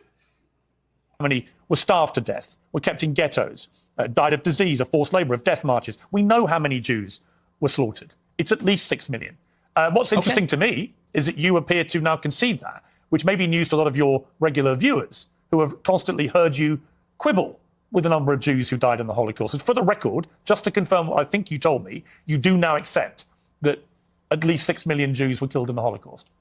How many were starved to death, were kept in ghettos, died of disease, of forced labor, of death marches? We know how many Jews were slaughtered. It's at least 6 million. What's interesting to me is that you appear to now concede that, which may be news to a lot of your regular viewers who have constantly heard you quibble with the number of Jews who died in the Holocaust. And for the record, just to confirm what I think you told me, you do now accept that at least 6 million Jews were killed in the Holocaust.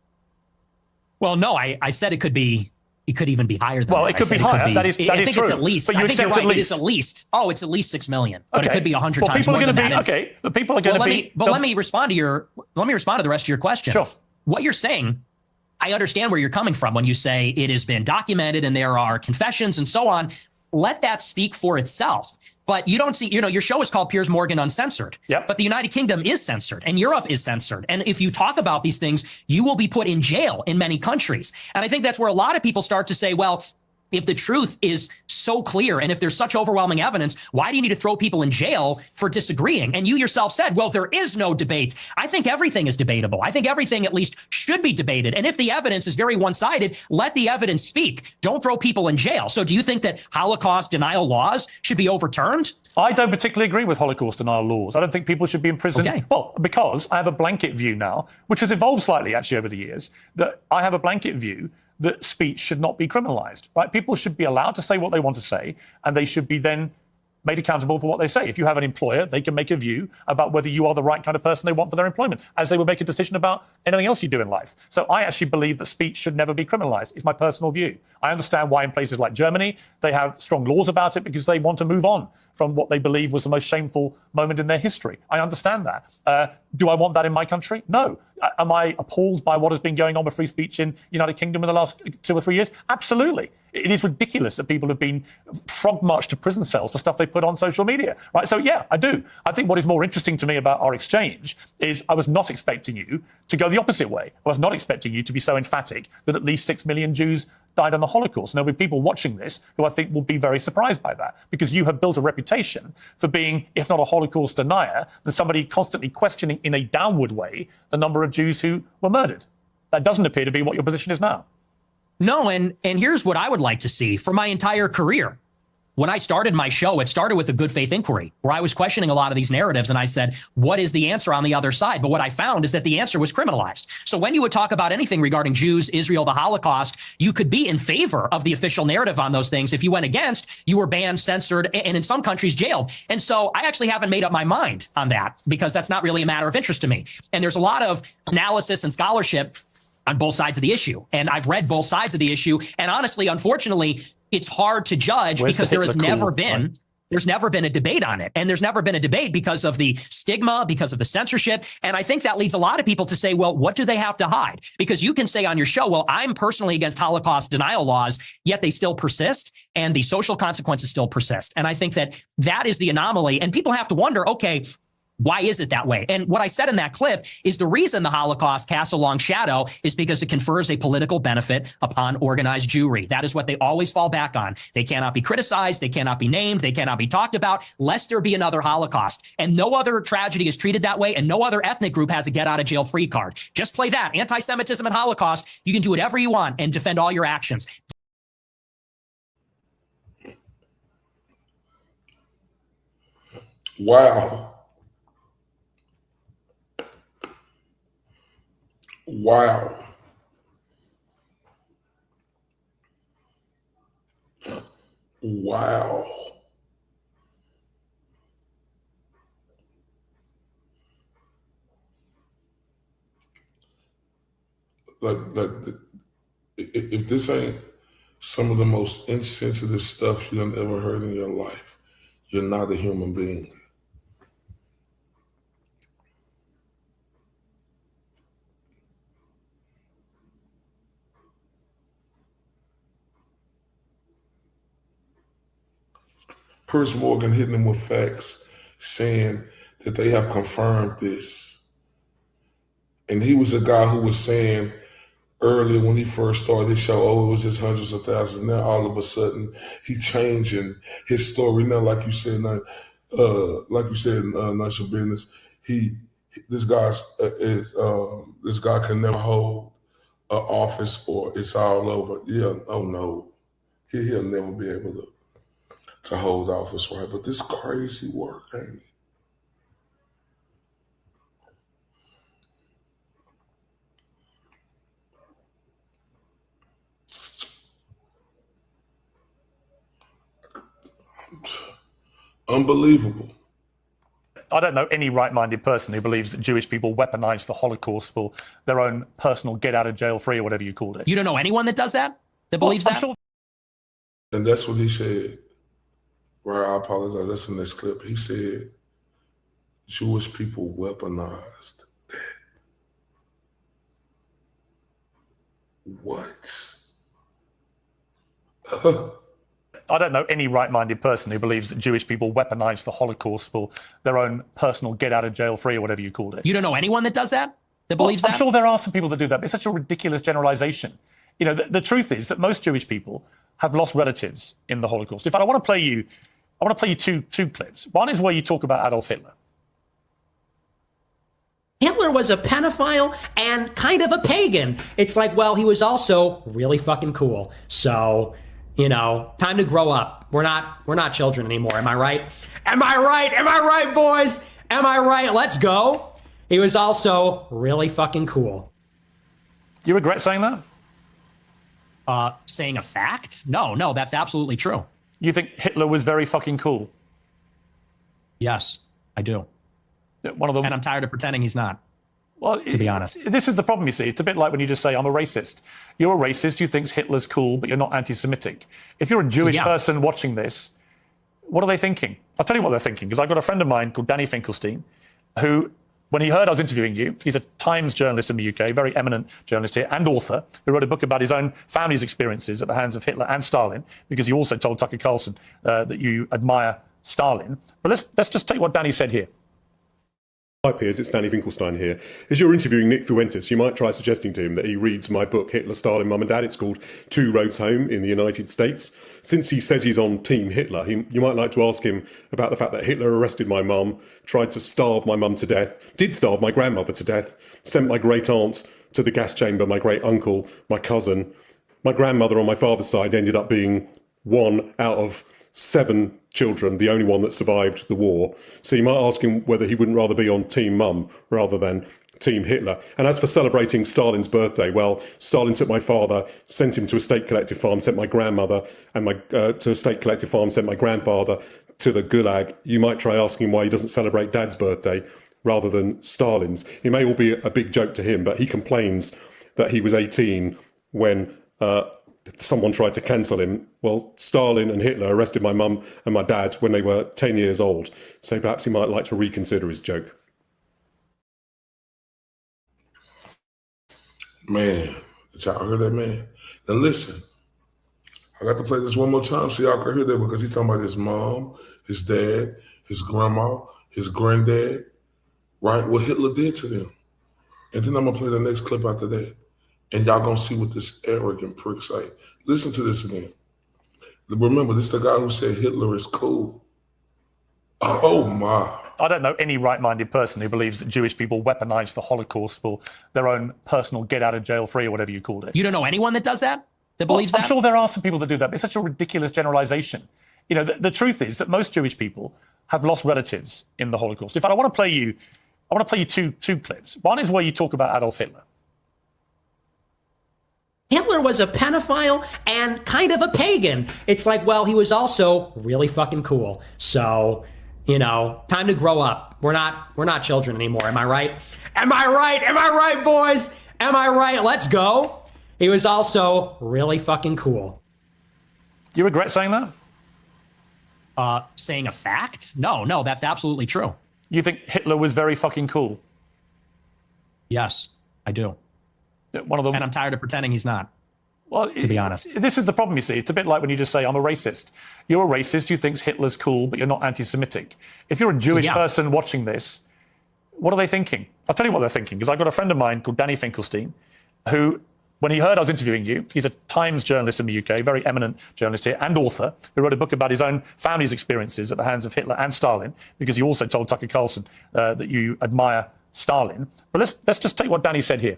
Well, no, I said it could even be higher than well, that. It could be higher. That is I think true. it's at least. But you I think you're accept right. at least. It is at least. Oh, it's at least 6 million. But Okay. it could be 100 times people more are than going to that. be okay. But people are going to be. Let me respond to the rest of your question. Sure. What you're saying, I understand where you're coming from when you say it has been documented and there are confessions and so on. Let that speak for itself. But you don't see, your show is called Piers Morgan Uncensored. Yep. But the United Kingdom is censored and Europe is censored. And if you talk about these things, you will be put in jail in many countries. And I think that's where a lot of people start to say, well, if the truth is so clear and if there's such overwhelming evidence, why do you need to throw people in jail for disagreeing? And you yourself said, well, there is no debate. I think everything is debatable. I think everything at least should be debated. And if the evidence is very one-sided, let the evidence speak. Don't throw people in jail. So do you think that Holocaust denial laws should be overturned? I don't particularly agree with Holocaust denial laws. I don't think people should be imprisoned. Okay. Well, because I have a blanket view now, which has evolved slightly actually over the years, that I have a blanket view that speech should not be criminalized, right? People should be allowed to say what they want to say, and they should be then made accountable for what they say. If you have an employer, they can make a view about whether you are the right kind of person they want for their employment, as they would make a decision about anything else you do in life. So I actually believe that speech should never be criminalized. It's my personal view. I understand why in places like Germany, they have strong laws about it because they want to move on from what they believe was the most shameful moment in their history. I understand that. Do I want that in my country? No. Am I appalled by what has been going on with free speech in the United Kingdom in the last 2 or 3 years? Absolutely. It is ridiculous that people have been frog marched to prison cells for stuff they put on social media, right? So, yeah, I do. I think what is more interesting to me about our exchange is I was not expecting you to go the opposite way. I was not expecting you to be so emphatic that at least 6 million Jews died in the Holocaust. And there'll be people watching this who I think will be very surprised by that, because you have built a reputation for being, if not a Holocaust denier, then somebody constantly questioning in a downward way the number of Jews who were murdered. That doesn't appear to be what your position is now. No, and here's what I would like to see for my entire career. When I started my show, it started with a good faith inquiry where I was questioning a lot of these narratives. And I said, what is the answer on the other side? But what I found is that the answer was criminalized. So when you would talk about anything regarding Jews, Israel, the Holocaust, you could be in favor of the official narrative on those things. If you went against, you were banned, censored, and in some countries jailed. And so I actually haven't made up my mind on that because that's not really a matter of interest to me. And there's a lot of analysis and scholarship on both sides of the issue. And I've read both sides of the issue. And honestly, unfortunately, it's hard to judge because there has never been, there's never been a debate on it. And there's never been a debate because of the stigma, because of the censorship. And I think that leads a lot of people to say, well, what do they have to hide? Because you can say on your show, well, I'm personally against Holocaust denial laws, yet they still persist and the social consequences still persist. And I think that that is the anomaly. And people have to wonder, okay, why is it that way? And what I said in that clip is the reason the Holocaust casts a long shadow is because it confers a political benefit upon organized Jewry. That is what they always fall back on. They cannot be criticized. They cannot be named. They cannot be talked about lest there be another Holocaust. And no other tragedy is treated that way. And no other ethnic group has a get out of jail free card. Just play that. Anti-Semitism and Holocaust. You can do whatever you want and defend all your actions. Wow. Wow. Wow. Like, if this ain't some of the most insensitive stuff you've ever heard in your life, you're not a human being. Piers Morgan hitting him with facts, saying that they have confirmed this. And he was a guy who was saying earlier when he first started his show, oh, it was just hundreds of thousands. Now all of a sudden he changing his story. Now, like you said, none your business. This guy can never hold an office, or it's all over. Yeah, oh no, he'll never be able to hold office, right? But this crazy work, ain't it? Unbelievable. I don't know any right-minded person who believes that Jewish people weaponized the Holocaust for their own personal get-out-of-jail-free, or whatever you called it. You don't know anyone that does that? That believes that? Sure. And that's what he said. Right, I apologize. That's in this clip. He said Jewish people weaponized that. What? I don't know any right-minded person who believes that Jewish people weaponized the Holocaust for their own personal get-out-of-jail-free, or whatever you called it. You don't know anyone that does that? That believes that? I'm sure there are some people that do that, but it's such a ridiculous generalization. You know, the truth is that most Jewish people have lost relatives in the Holocaust. In fact, I want to play you two clips. One is where you talk about Adolf Hitler. Hitler was a pedophile and kind of a pagan. It's like, well, he was also really fucking cool. So, you know, time to grow up. We're not children anymore. Am I right? Am I right? Am I right, boys? Am I right? Let's go. He was also really fucking cool. Do you regret saying that? Saying a fact? No, that's absolutely true. You think Hitler was very fucking cool? Yes, I do. And I'm tired of pretending he's not. Well, to be honest, this is the problem, you see. It's a bit like when you just say, I'm a racist. You're a racist who thinks Hitler's cool, but you're not anti-Semitic. If you're a Jewish person watching this, what are they thinking? I'll tell you what they're thinking, because I've got a friend of mine called Danny Finkelstein, who, when he heard I was interviewing you, he's a Times journalist in the UK, very eminent journalist here, and author, who wrote a book about his own family's experiences at the hands of Hitler and Stalin, because he also told Tucker Carlson that you admire Stalin. But let's just take what Danny said here. Hi Piers, it's Danny Finkelstein here. As you're interviewing Nick Fuentes, you might try suggesting to him that he reads my book, Hitler, Stalin, Mum and Dad. It's called Two Roads Home in the United States. Since he says he's on Team Hitler, you might like to ask him about the fact that Hitler arrested my mum, tried to starve my mum to death, did starve my grandmother to death, sent my great aunt to the gas chamber, my great uncle, my cousin. My grandmother on my father's side ended up being one out of 7 children, the only one that survived the war. So you might ask him whether he wouldn't rather be on Team Mum rather than Team Hitler. And as for celebrating Stalin's birthday, well, Stalin took my father, sent him to a state collective farm, sent my grandmother and to a state collective farm, sent my grandfather to the Gulag. You might try asking him why he doesn't celebrate Dad's birthday rather than Stalin's. It may all be a big joke to him, but he complains that he was 18 when someone tried to cancel him. Well, Stalin and Hitler arrested my mum and my dad when they were 10 years old. So perhaps he might like to reconsider his joke. Man, did y'all hear that, man? Now listen, I got to play this one more time so y'all can hear that, because he's talking about his mom, his dad, his grandma, his granddad, right? What Hitler did to them. And then I'm going to play the next clip after that. And y'all gonna see what this arrogant prick say. Listen to this again. Remember, this is the guy who said Hitler is cool. Oh my. I don't know any right-minded person who believes that Jewish people weaponized the Holocaust for their own personal get-out-of-jail-free, or whatever you called it. You don't know anyone that does that? That believes that? I'm sure there are some people that do that, but it's such a ridiculous generalization. You know, the truth is that most Jewish people have lost relatives in the Holocaust. In fact, I want to play you two clips. One is where you talk about Adolf Hitler. Hitler was a pedophile and kind of a pagan. It's like, well, he was also really fucking cool. So, you know, time to grow up. We're not children anymore. Am I right? Am I right? Am I right, boys? Am I right? Let's go. He was also really fucking cool. Do you regret saying that? Saying a fact? No, that's absolutely true. You think Hitler was very fucking cool? Yes, I do. One of the, and I'm tired of pretending he's not. Well, to be honest, this is the problem. You see, it's a bit like when you just say I'm a racist. You're a racist who thinks Hitler's cool, but you're not anti-Semitic. If you're a Jewish person watching this, what are they thinking? I'll tell you what they're thinking, because I've got a friend of mine called Danny Finkelstein, who, when he heard I was interviewing you, he's a Times journalist in the UK, very eminent journalist here, and author, who wrote a book about his own family's experiences at the hands of Hitler and Stalin, because he also told Tucker Carlson that you admire Stalin. But let's just take what Danny said here.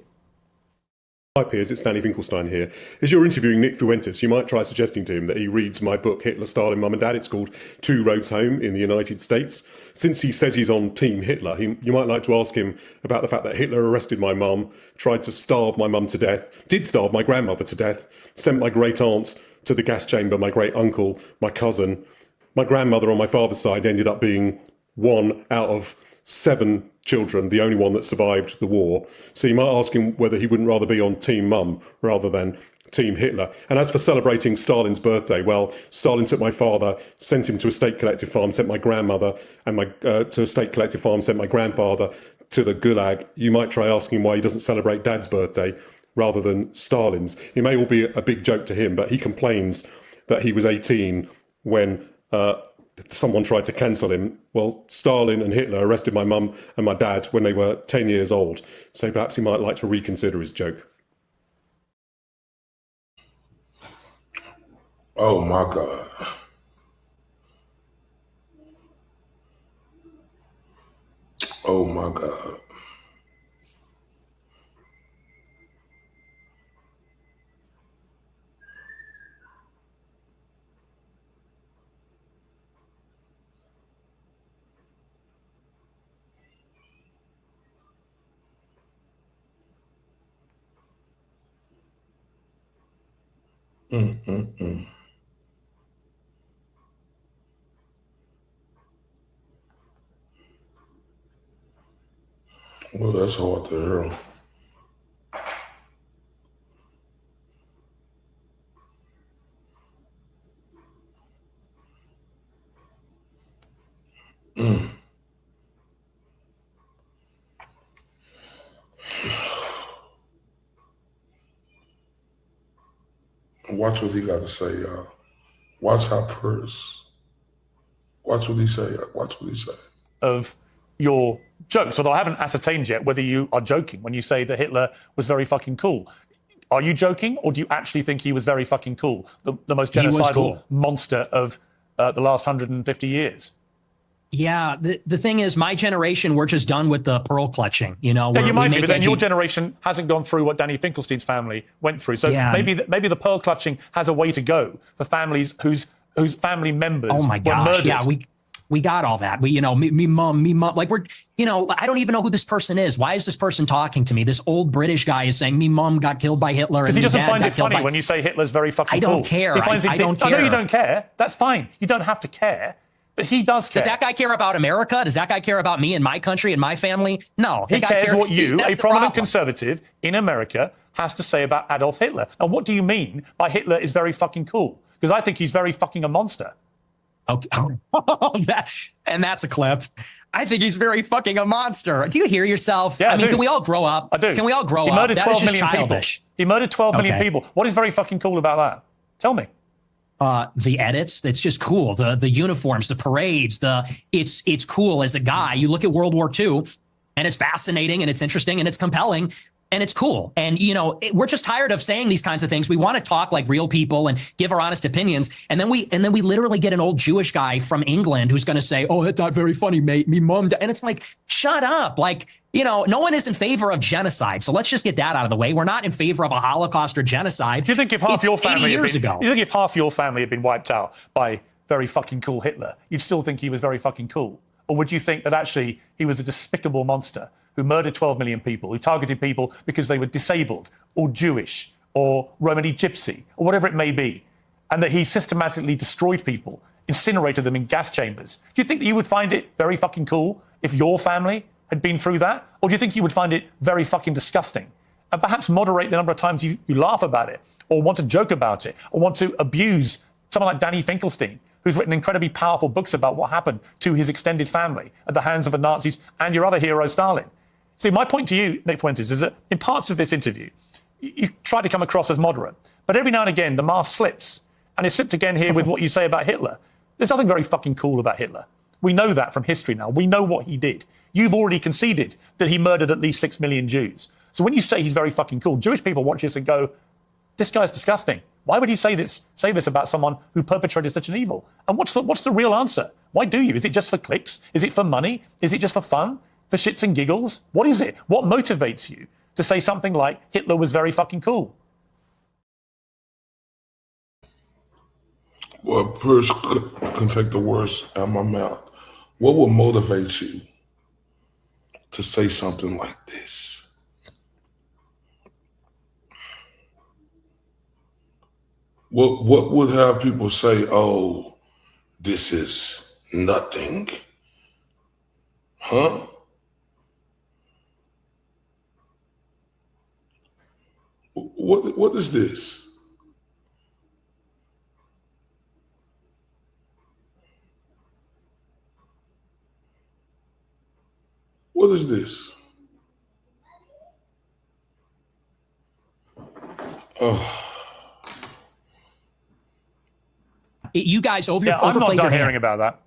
Hi peers, it's Danny Finkelstein here. As you're interviewing Nick Fuentes, you might try suggesting to him that he reads my book, Hitler, Stalin, Mum and Dad. It's called Two Roads Home in the United States. Since he says he's on Team Hitler, you might like to ask him about the fact that Hitler arrested my mum, tried to starve my mum to death, did starve my grandmother to death, sent my great aunt to the gas chamber, my great uncle, my cousin. My grandmother on my father's side ended up being one out of 7 children, the only one that survived the war. So you might ask him whether he wouldn't rather be on Team Mum rather than Team Hitler. And as for celebrating Stalin's birthday, well, Stalin took my father, sent him to a state collective farm, sent my grandmother and to a state collective farm, sent my grandfather to the Gulag. You might try asking why he doesn't celebrate Dad's birthday rather than Stalin's. It may all be a big joke to him, but he complains that he was 18 when someone tried to cancel him. Well, Stalin and Hitler arrested my mum and my dad when they were 10 years old. So perhaps he might like to reconsider his joke. Oh my God. Oh my God. Well, that's hard to hear. Watch what he got to say, y'all. Watch how Purse. Watch what he say. Watch what he say. Of your jokes, although I haven't ascertained yet whether you are joking when you say that Hitler was very fucking cool. Are you joking, or do you actually think he was very fucking cool? The most genocidal monster of the last 150 years? Yeah, the thing is, my generation, we're just done with the pearl clutching. You know, yeah, you might be, but then your generation hasn't gone through what Danny Finkelstein's family went through. So maybe the pearl clutching has a way to go for families whose family members were murdered. Yeah, we got all that. Me mom. Like I don't even know who this person is. Why is this person talking to me? This old British guy is saying me mom got killed by Hitler. Because he doesn't find it funny when you say Hitler's very fucking cool. I don't care. I don't care. I know you don't care. That's fine. You don't have to care. But he does care. Does that guy care about America? Does that guy care about me and my country and my family? No. He cares what you, a prominent conservative in America, has to say about Adolf Hitler. And what do you mean by Hitler is very fucking cool? Because I think he's very fucking a monster. Okay. That's a clip. I think he's very fucking a monster. Do you hear yourself? Yeah, I mean, can we all grow up? I do. Can we all grow up? He murdered 12 million people. He murdered 12 million people. What is very fucking cool about that? Tell me. The edits, it's just cool. The uniforms, the parades, it's cool as a guy. You look at World War II and it's fascinating and it's interesting and it's compelling and it's cool. And, we're just tired of saying these kinds of things. We want to talk like real people and give our honest opinions. And then we literally get an old Jewish guy from England who's going to say, oh, that's not very funny, mate. Me mom. And it's like, shut up. Like, no one is in favor of genocide. So let's just get that out of the way. We're not in favor of a Holocaust or genocide. Do you think if half your family had been wiped out by very fucking cool Hitler, you'd still think he was very fucking cool? Or would you think that actually he was a despicable monster who murdered 12 million people, who targeted people because they were disabled or Jewish or Romany gypsy or whatever it may be, and that he systematically destroyed people, incinerated them in gas chambers, do you think that you would find it very fucking cool if your family had been through that? Or do you think you would find it very fucking disgusting? And perhaps moderate the number of times you laugh about it, or want to joke about it, or want to abuse someone like Danny Finkelstein, who's written incredibly powerful books about what happened to his extended family at the hands of the Nazis and your other hero, Stalin. See, my point to you, Nick Fuentes, is that in parts of this interview, you try to come across as moderate, but every now and again, the mask slips. And it slipped again here with what you say about Hitler. There's nothing very fucking cool about Hitler. We know that from history now. We know what he did. You've already conceded that he murdered at least 6 million Jews. So when you say he's very fucking cool, Jewish people watch this and go, this guy's disgusting. Why would he say this about someone who perpetrated such an evil? And what's the real answer? Why do you? Is it just for clicks? Is it for money? Is it just for fun? For shits and giggles? What is it? What motivates you to say something like Hitler was very fucking cool? Well, a person can take the words out of my mouth. What would motivate you to say something like this? What would have people say, oh, this is nothing? Huh? What is this? What is this? You guys I'm overplayed not your done hand. hearing about that.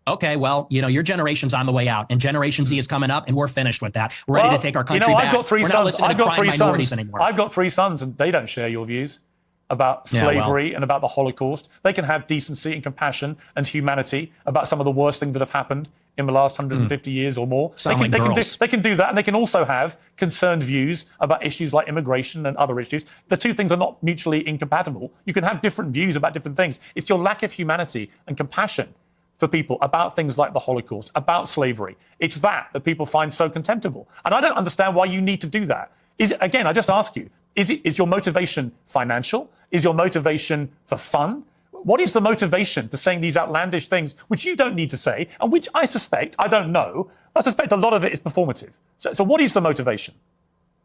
Okay, well, your generation's on the way out, and Generation Z is coming up, and we're finished with that. We're ready to take our country back. I've got 3 we're sons. not listening I've to got crying 3 minorities sons. anymore. I've got 3 sons, and they don't share your views about slavery and about the Holocaust. They can have decency and compassion and humanity about some of the worst things that have happened in the last 150 years or more. They can do that, and they can also have concerned views about issues like immigration and other issues. The two things are not mutually incompatible. You can have different views about different things. It's your lack of humanity and compassion for people about things like the Holocaust, about slavery. It's that people find so contemptible. And I don't understand why you need to do that. Again, I just ask you, is your motivation financial? Is your motivation for fun? What is the motivation for saying these outlandish things, which you don't need to say, and which I suspect, I don't know, I suspect a lot of it is performative. So what is the motivation?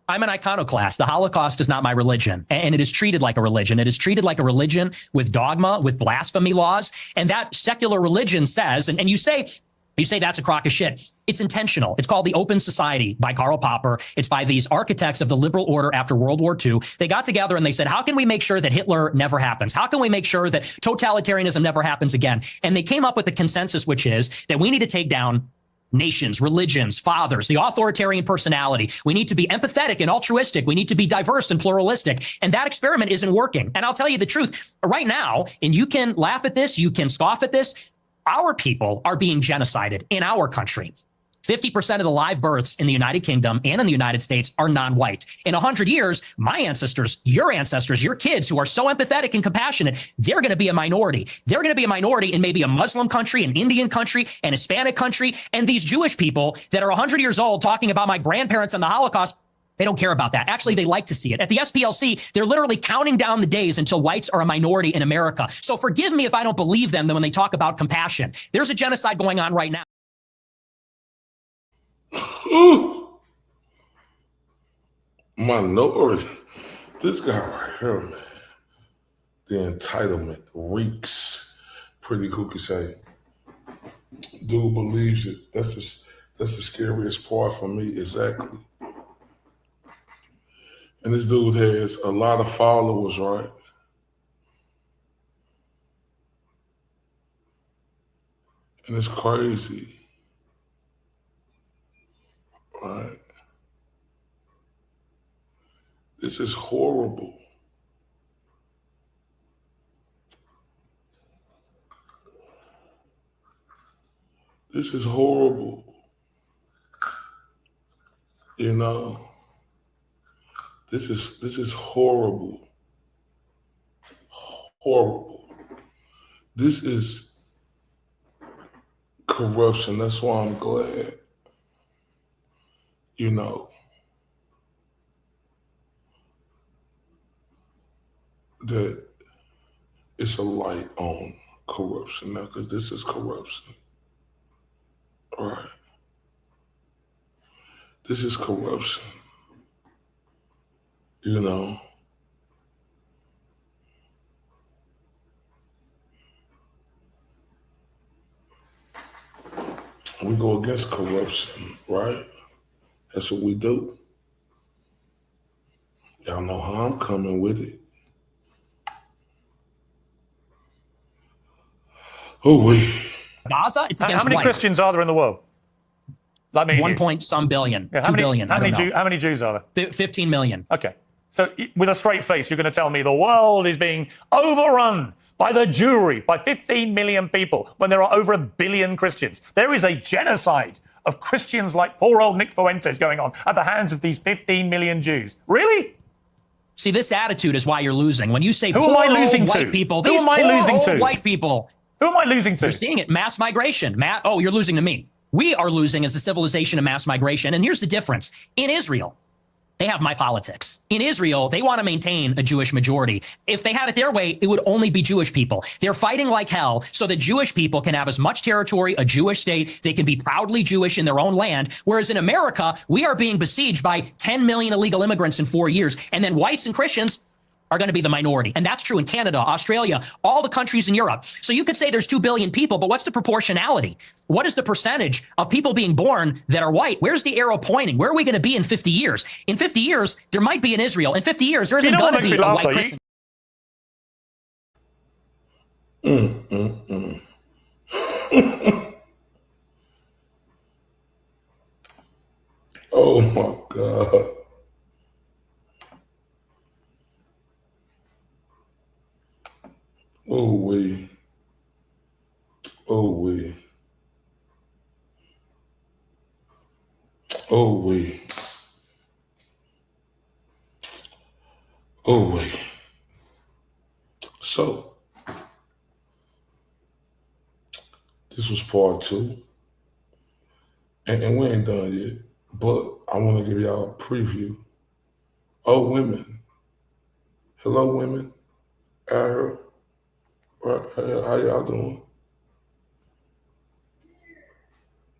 I'm an iconoclast. The Holocaust is not my religion, and it is treated like a religion. It is treated like a religion with dogma, with blasphemy laws, and that secular religion says, and you say that's a crock of shit. It's intentional. It's called The Open Society by Karl Popper. It's by these architects of the liberal order after World War II. They got together and they said, how can we make sure that Hitler never happens? How can we make sure that totalitarianism never happens again? And they came up with the consensus, which is that we need to take down nations, religions, fathers, the authoritarian personality. We need to be empathetic and altruistic. We need to be diverse and pluralistic. And that experiment isn't working. And I'll tell you the truth right now, and you can laugh at this, you can scoff at this, our people are being genocided in our country. 50% of the live births in the United Kingdom and in the United States are non-white. In 100 years, my ancestors, your kids who are so empathetic and compassionate, they're going to be a minority. They're going to be a minority in maybe a Muslim country, an Indian country, an Hispanic country. And these Jewish people that are 100 years old talking about my grandparents and the Holocaust, they don't care about that. Actually, they like to see it. At the SPLC, they're literally counting down the days until whites are a minority in America. So forgive me if I don't believe them when they talk about compassion. There's a genocide going on right now. Minority. This guy right here, man. The entitlement reeks. Pretty Cookie say. Dude believes it. That's the scariest part for me, exactly. And this dude has a lot of followers, right? And it's crazy. Right? This is horrible. This is horrible. You know? This is horrible. Horrible. This is corruption. That's why I'm glad, you know, that it's a light on corruption now, because this is corruption. All right. This is corruption. You know. We go against corruption, right? That's what we do. Y'all know how I'm coming with it. Oh, wait. Gaza, it's against How many whites. Christians are there in the world? Like me. 1 point some billion, Yeah, 2 billion. How many Jews are there? 15 million. Okay. So with a straight face, you're going to tell me the world is being overrun by the Jewry, by 15 million people, when there are over 1 billion Christians. There is a genocide of Christians like poor old Nick Fuentes going on at the hands of these 15 million Jews. Really? See, this attitude is why you're losing. When you say Who poor am I losing old to? white people, Who these am I poor losing old to? white people. Who am I losing to? You're seeing it, mass migration. Oh, you're losing to me. We are losing as a civilization of mass migration. And here's the difference. In Israel, they have my politics. In Israel, they want to maintain a Jewish majority. If they had it their way, it would only be Jewish people. They're fighting like hell so that Jewish people can have as much territory, a Jewish state. They can be proudly Jewish in their own land. Whereas in America, we are being besieged by 10 million illegal immigrants in 4 years. And then whites and Christians are going to be the minority. And that's true in Canada, Australia, all the countries in Europe. So you could say there's 2 billion people, but what's the proportionality? What is the percentage of people being born that are white? Where's the arrow pointing? Where are we going to be in 50 years? In 50 years, there might be in Israel. In 50 years, there isn't going to be a white Christian. Oh, my God. Oh, we. Oh, we. Oh, we. Oh, we. So, this was part 2. And we ain't done yet, but I want to give y'all a preview. Oh, women. Hello, women. Right, how y'all doing?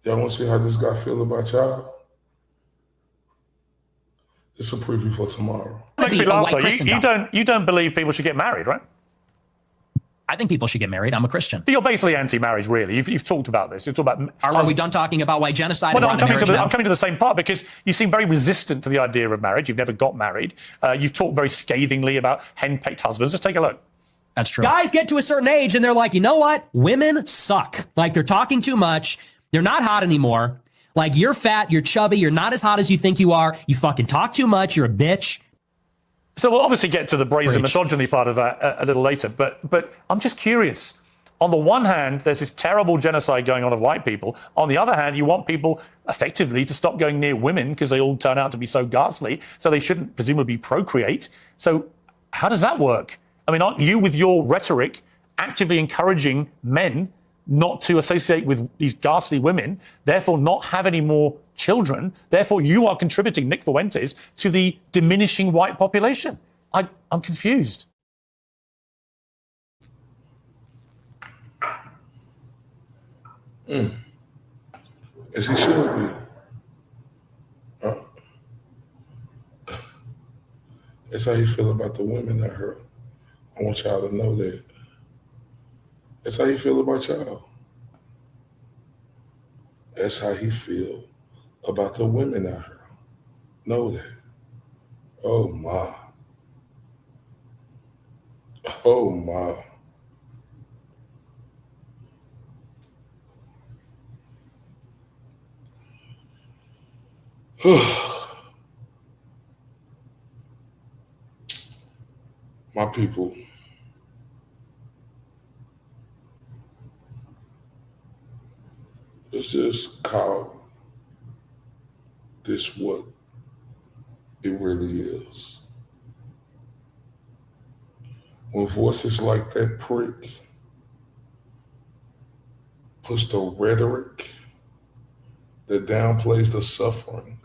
Y'all want to see how this guy feel about y'all? It's a preview for tomorrow. Makes me laugh, though. You don't believe people should get married, right? I think people should get married. I'm a Christian. But you're basically anti-marriage, really. You've talked about this. You've talked about. Are we done talking about why genocide? Well, no, I'm coming to the same part, because you seem very resistant to the idea of marriage. You've never got married. You've talked very scathingly about henpecked husbands. Just take a look. That's true. Guys get to a certain age and they're like, you know what? Women suck. Like, they're talking too much. They're not hot anymore. Like, you're fat, you're chubby, you're not as hot as you think you are. You fucking talk too much. You're a bitch. So we'll obviously get to the brazen misogyny part of that a little later. But I'm just curious. On the one hand, there's this terrible genocide going on of white people. On the other hand, you want people effectively to stop going near women because they all turn out to be so ghastly. So they shouldn't presumably procreate. So how does that work? I mean, aren't you, with your rhetoric, actively encouraging men not to associate with these ghastly women, therefore not have any more children? Therefore, you are contributing, Nick Fuentes, to the diminishing white population. I'm confused. As he should be. That's how you feel about the women that hurt. I want y'all to know that. That's how you feel about y'all. That's how he feel about the women out here. Know that. Oh my. Oh my. My people. Let's just call this what it really is. When voices like that prick push the rhetoric that downplays the suffering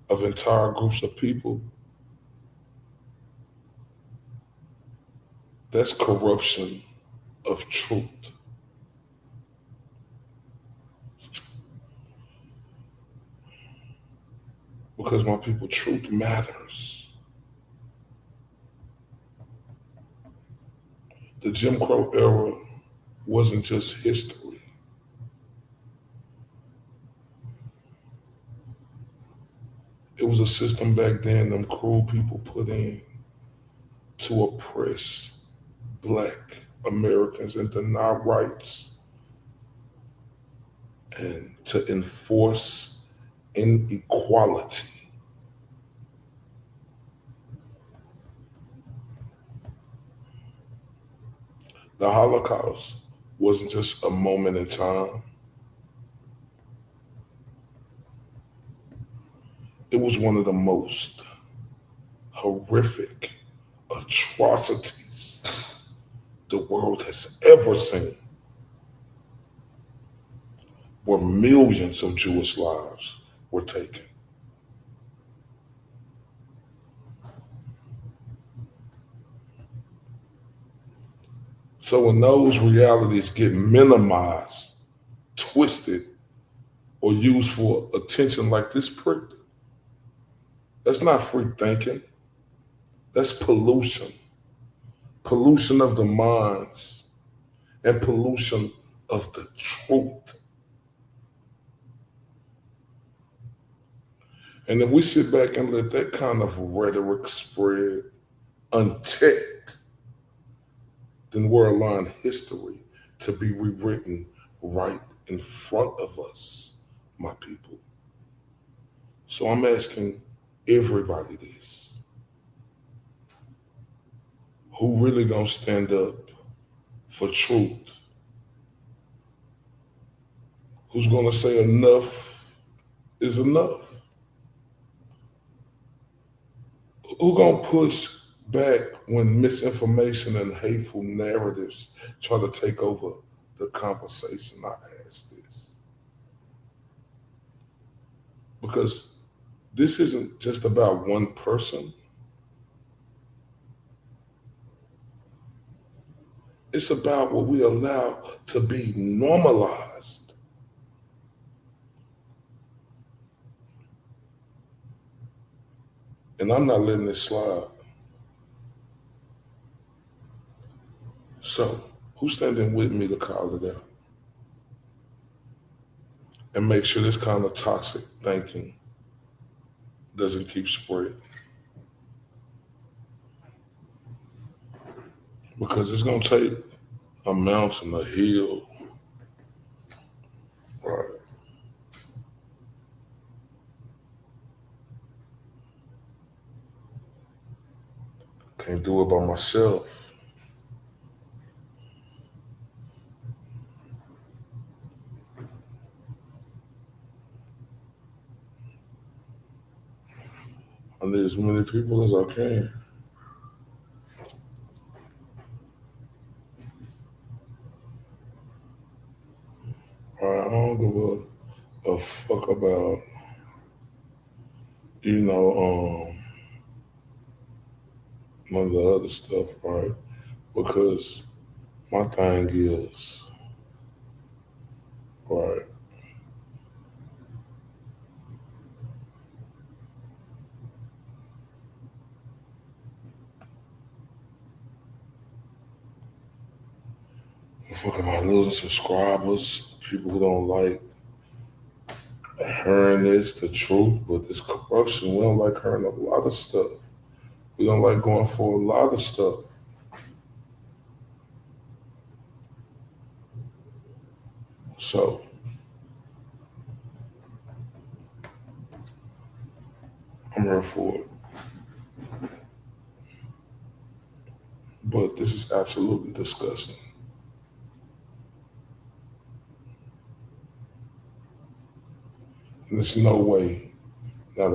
of entire groups of people, That's corruption of truth. Because my people, truth matters. The Jim Crow era wasn't just history. It was a system back then them cruel people put in to oppress Black Americans and deny rights and to enforce inequality. The Holocaust wasn't just a moment in time. It was one of the most horrific atrocities the world has ever seen, where millions of Jewish lives were taken. So when those realities get minimized, twisted, or used for attention like this prick, that's not free thinking. That's pollution. Pollution of the minds and pollution of the truth. And if we sit back and let that kind of rhetoric spread unchecked, then we're allowing history to be rewritten right in front of us, my people. So I'm asking everybody this. Who really gonna stand up for truth? Who's gonna say enough is enough? Who gonna push back when misinformation and hateful narratives try to take over the conversation? I ask this. Because this isn't just about one person. It's about what we allow to be normalized. And I'm not letting this slide. So, who's standing with me to call it out? And make sure this kind of toxic thinking doesn't keep spreading. Because it's going to take a mountain, a hill. Right. Can't do it by myself. I need as many people as I can. Right, I don't give a fuck about, none of the other stuff, right? Because my thing is, right, I fuck about losing subscribers, people who don't like hearing this, the truth, but it's corruption. We don't like hearing a lot of stuff. We don't like going for a lot of stuff. So, I'm here for it. But this is absolutely disgusting. And there's no way that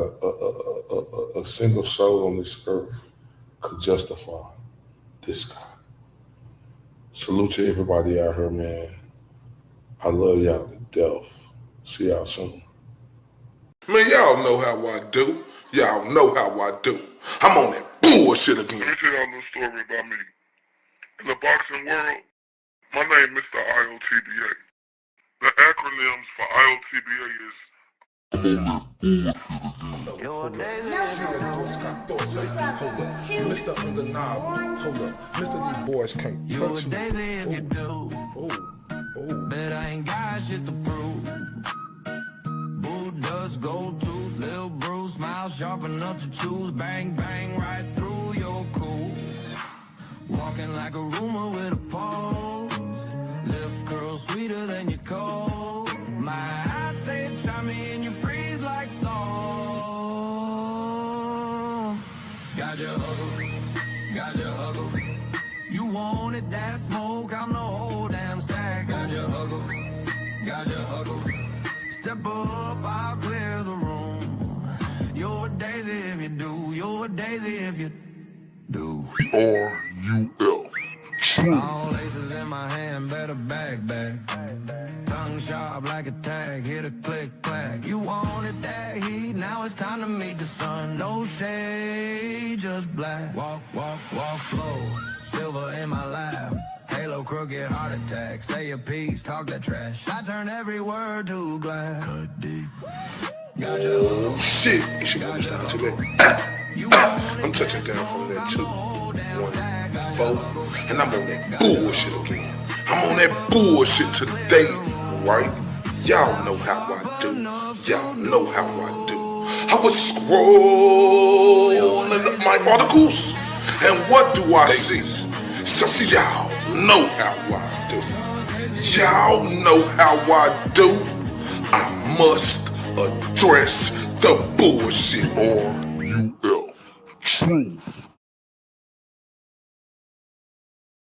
a single soul on this earth could justify this guy. Salute to everybody out here, man. I love y'all to death. See y'all soon. Man, y'all know how I do. Y'all know how I do. I'm on that bullshit again. Let me tell y'all a little story about me. In the boxing world, my name is Mr. IOTBA. The acronyms for IOTBA is Mr. Undeniable, hold up. Mr. These boys can't touch me. If you do, bet I ain't got shit to prove. Boo does go tooth, Lil Bruce, smile sharp enough to choose. Bang, bang, right through your cool. Walking like a rumor with a pulse. Lip curl sweeter than your cold. My eyes say try me and you freeze like salt. Got your huggle. You wanted that smoke, I'm the whole damn stack. Got your huggle. Step up, I'll clear the room. You're a daisy if you do. You're a daisy if you do. R-U-L. All laces in my hand, better back. Tongue sharp like a tag, hit a click, clack. You wanted that heat, now it's time to meet the sun. No shade, just black. Walk slow, silver in my lap. Halo, crooked heart attack. Say your piece, talk that trash. I turn every word to glass. Cut deep. Got your hug. Shit, it's your boy Mr. IOTBA. I'm touching down from that 2, 1, 4, and I'm on that bullshit again. I'm on that bullshit today, right? Y'all know how I do. Y'all know how I do. I was scrolling up my articles, and what do I see? So see, y'all know how I do. Y'all know how I do. I must address the bullshit. R-U-L. Truth.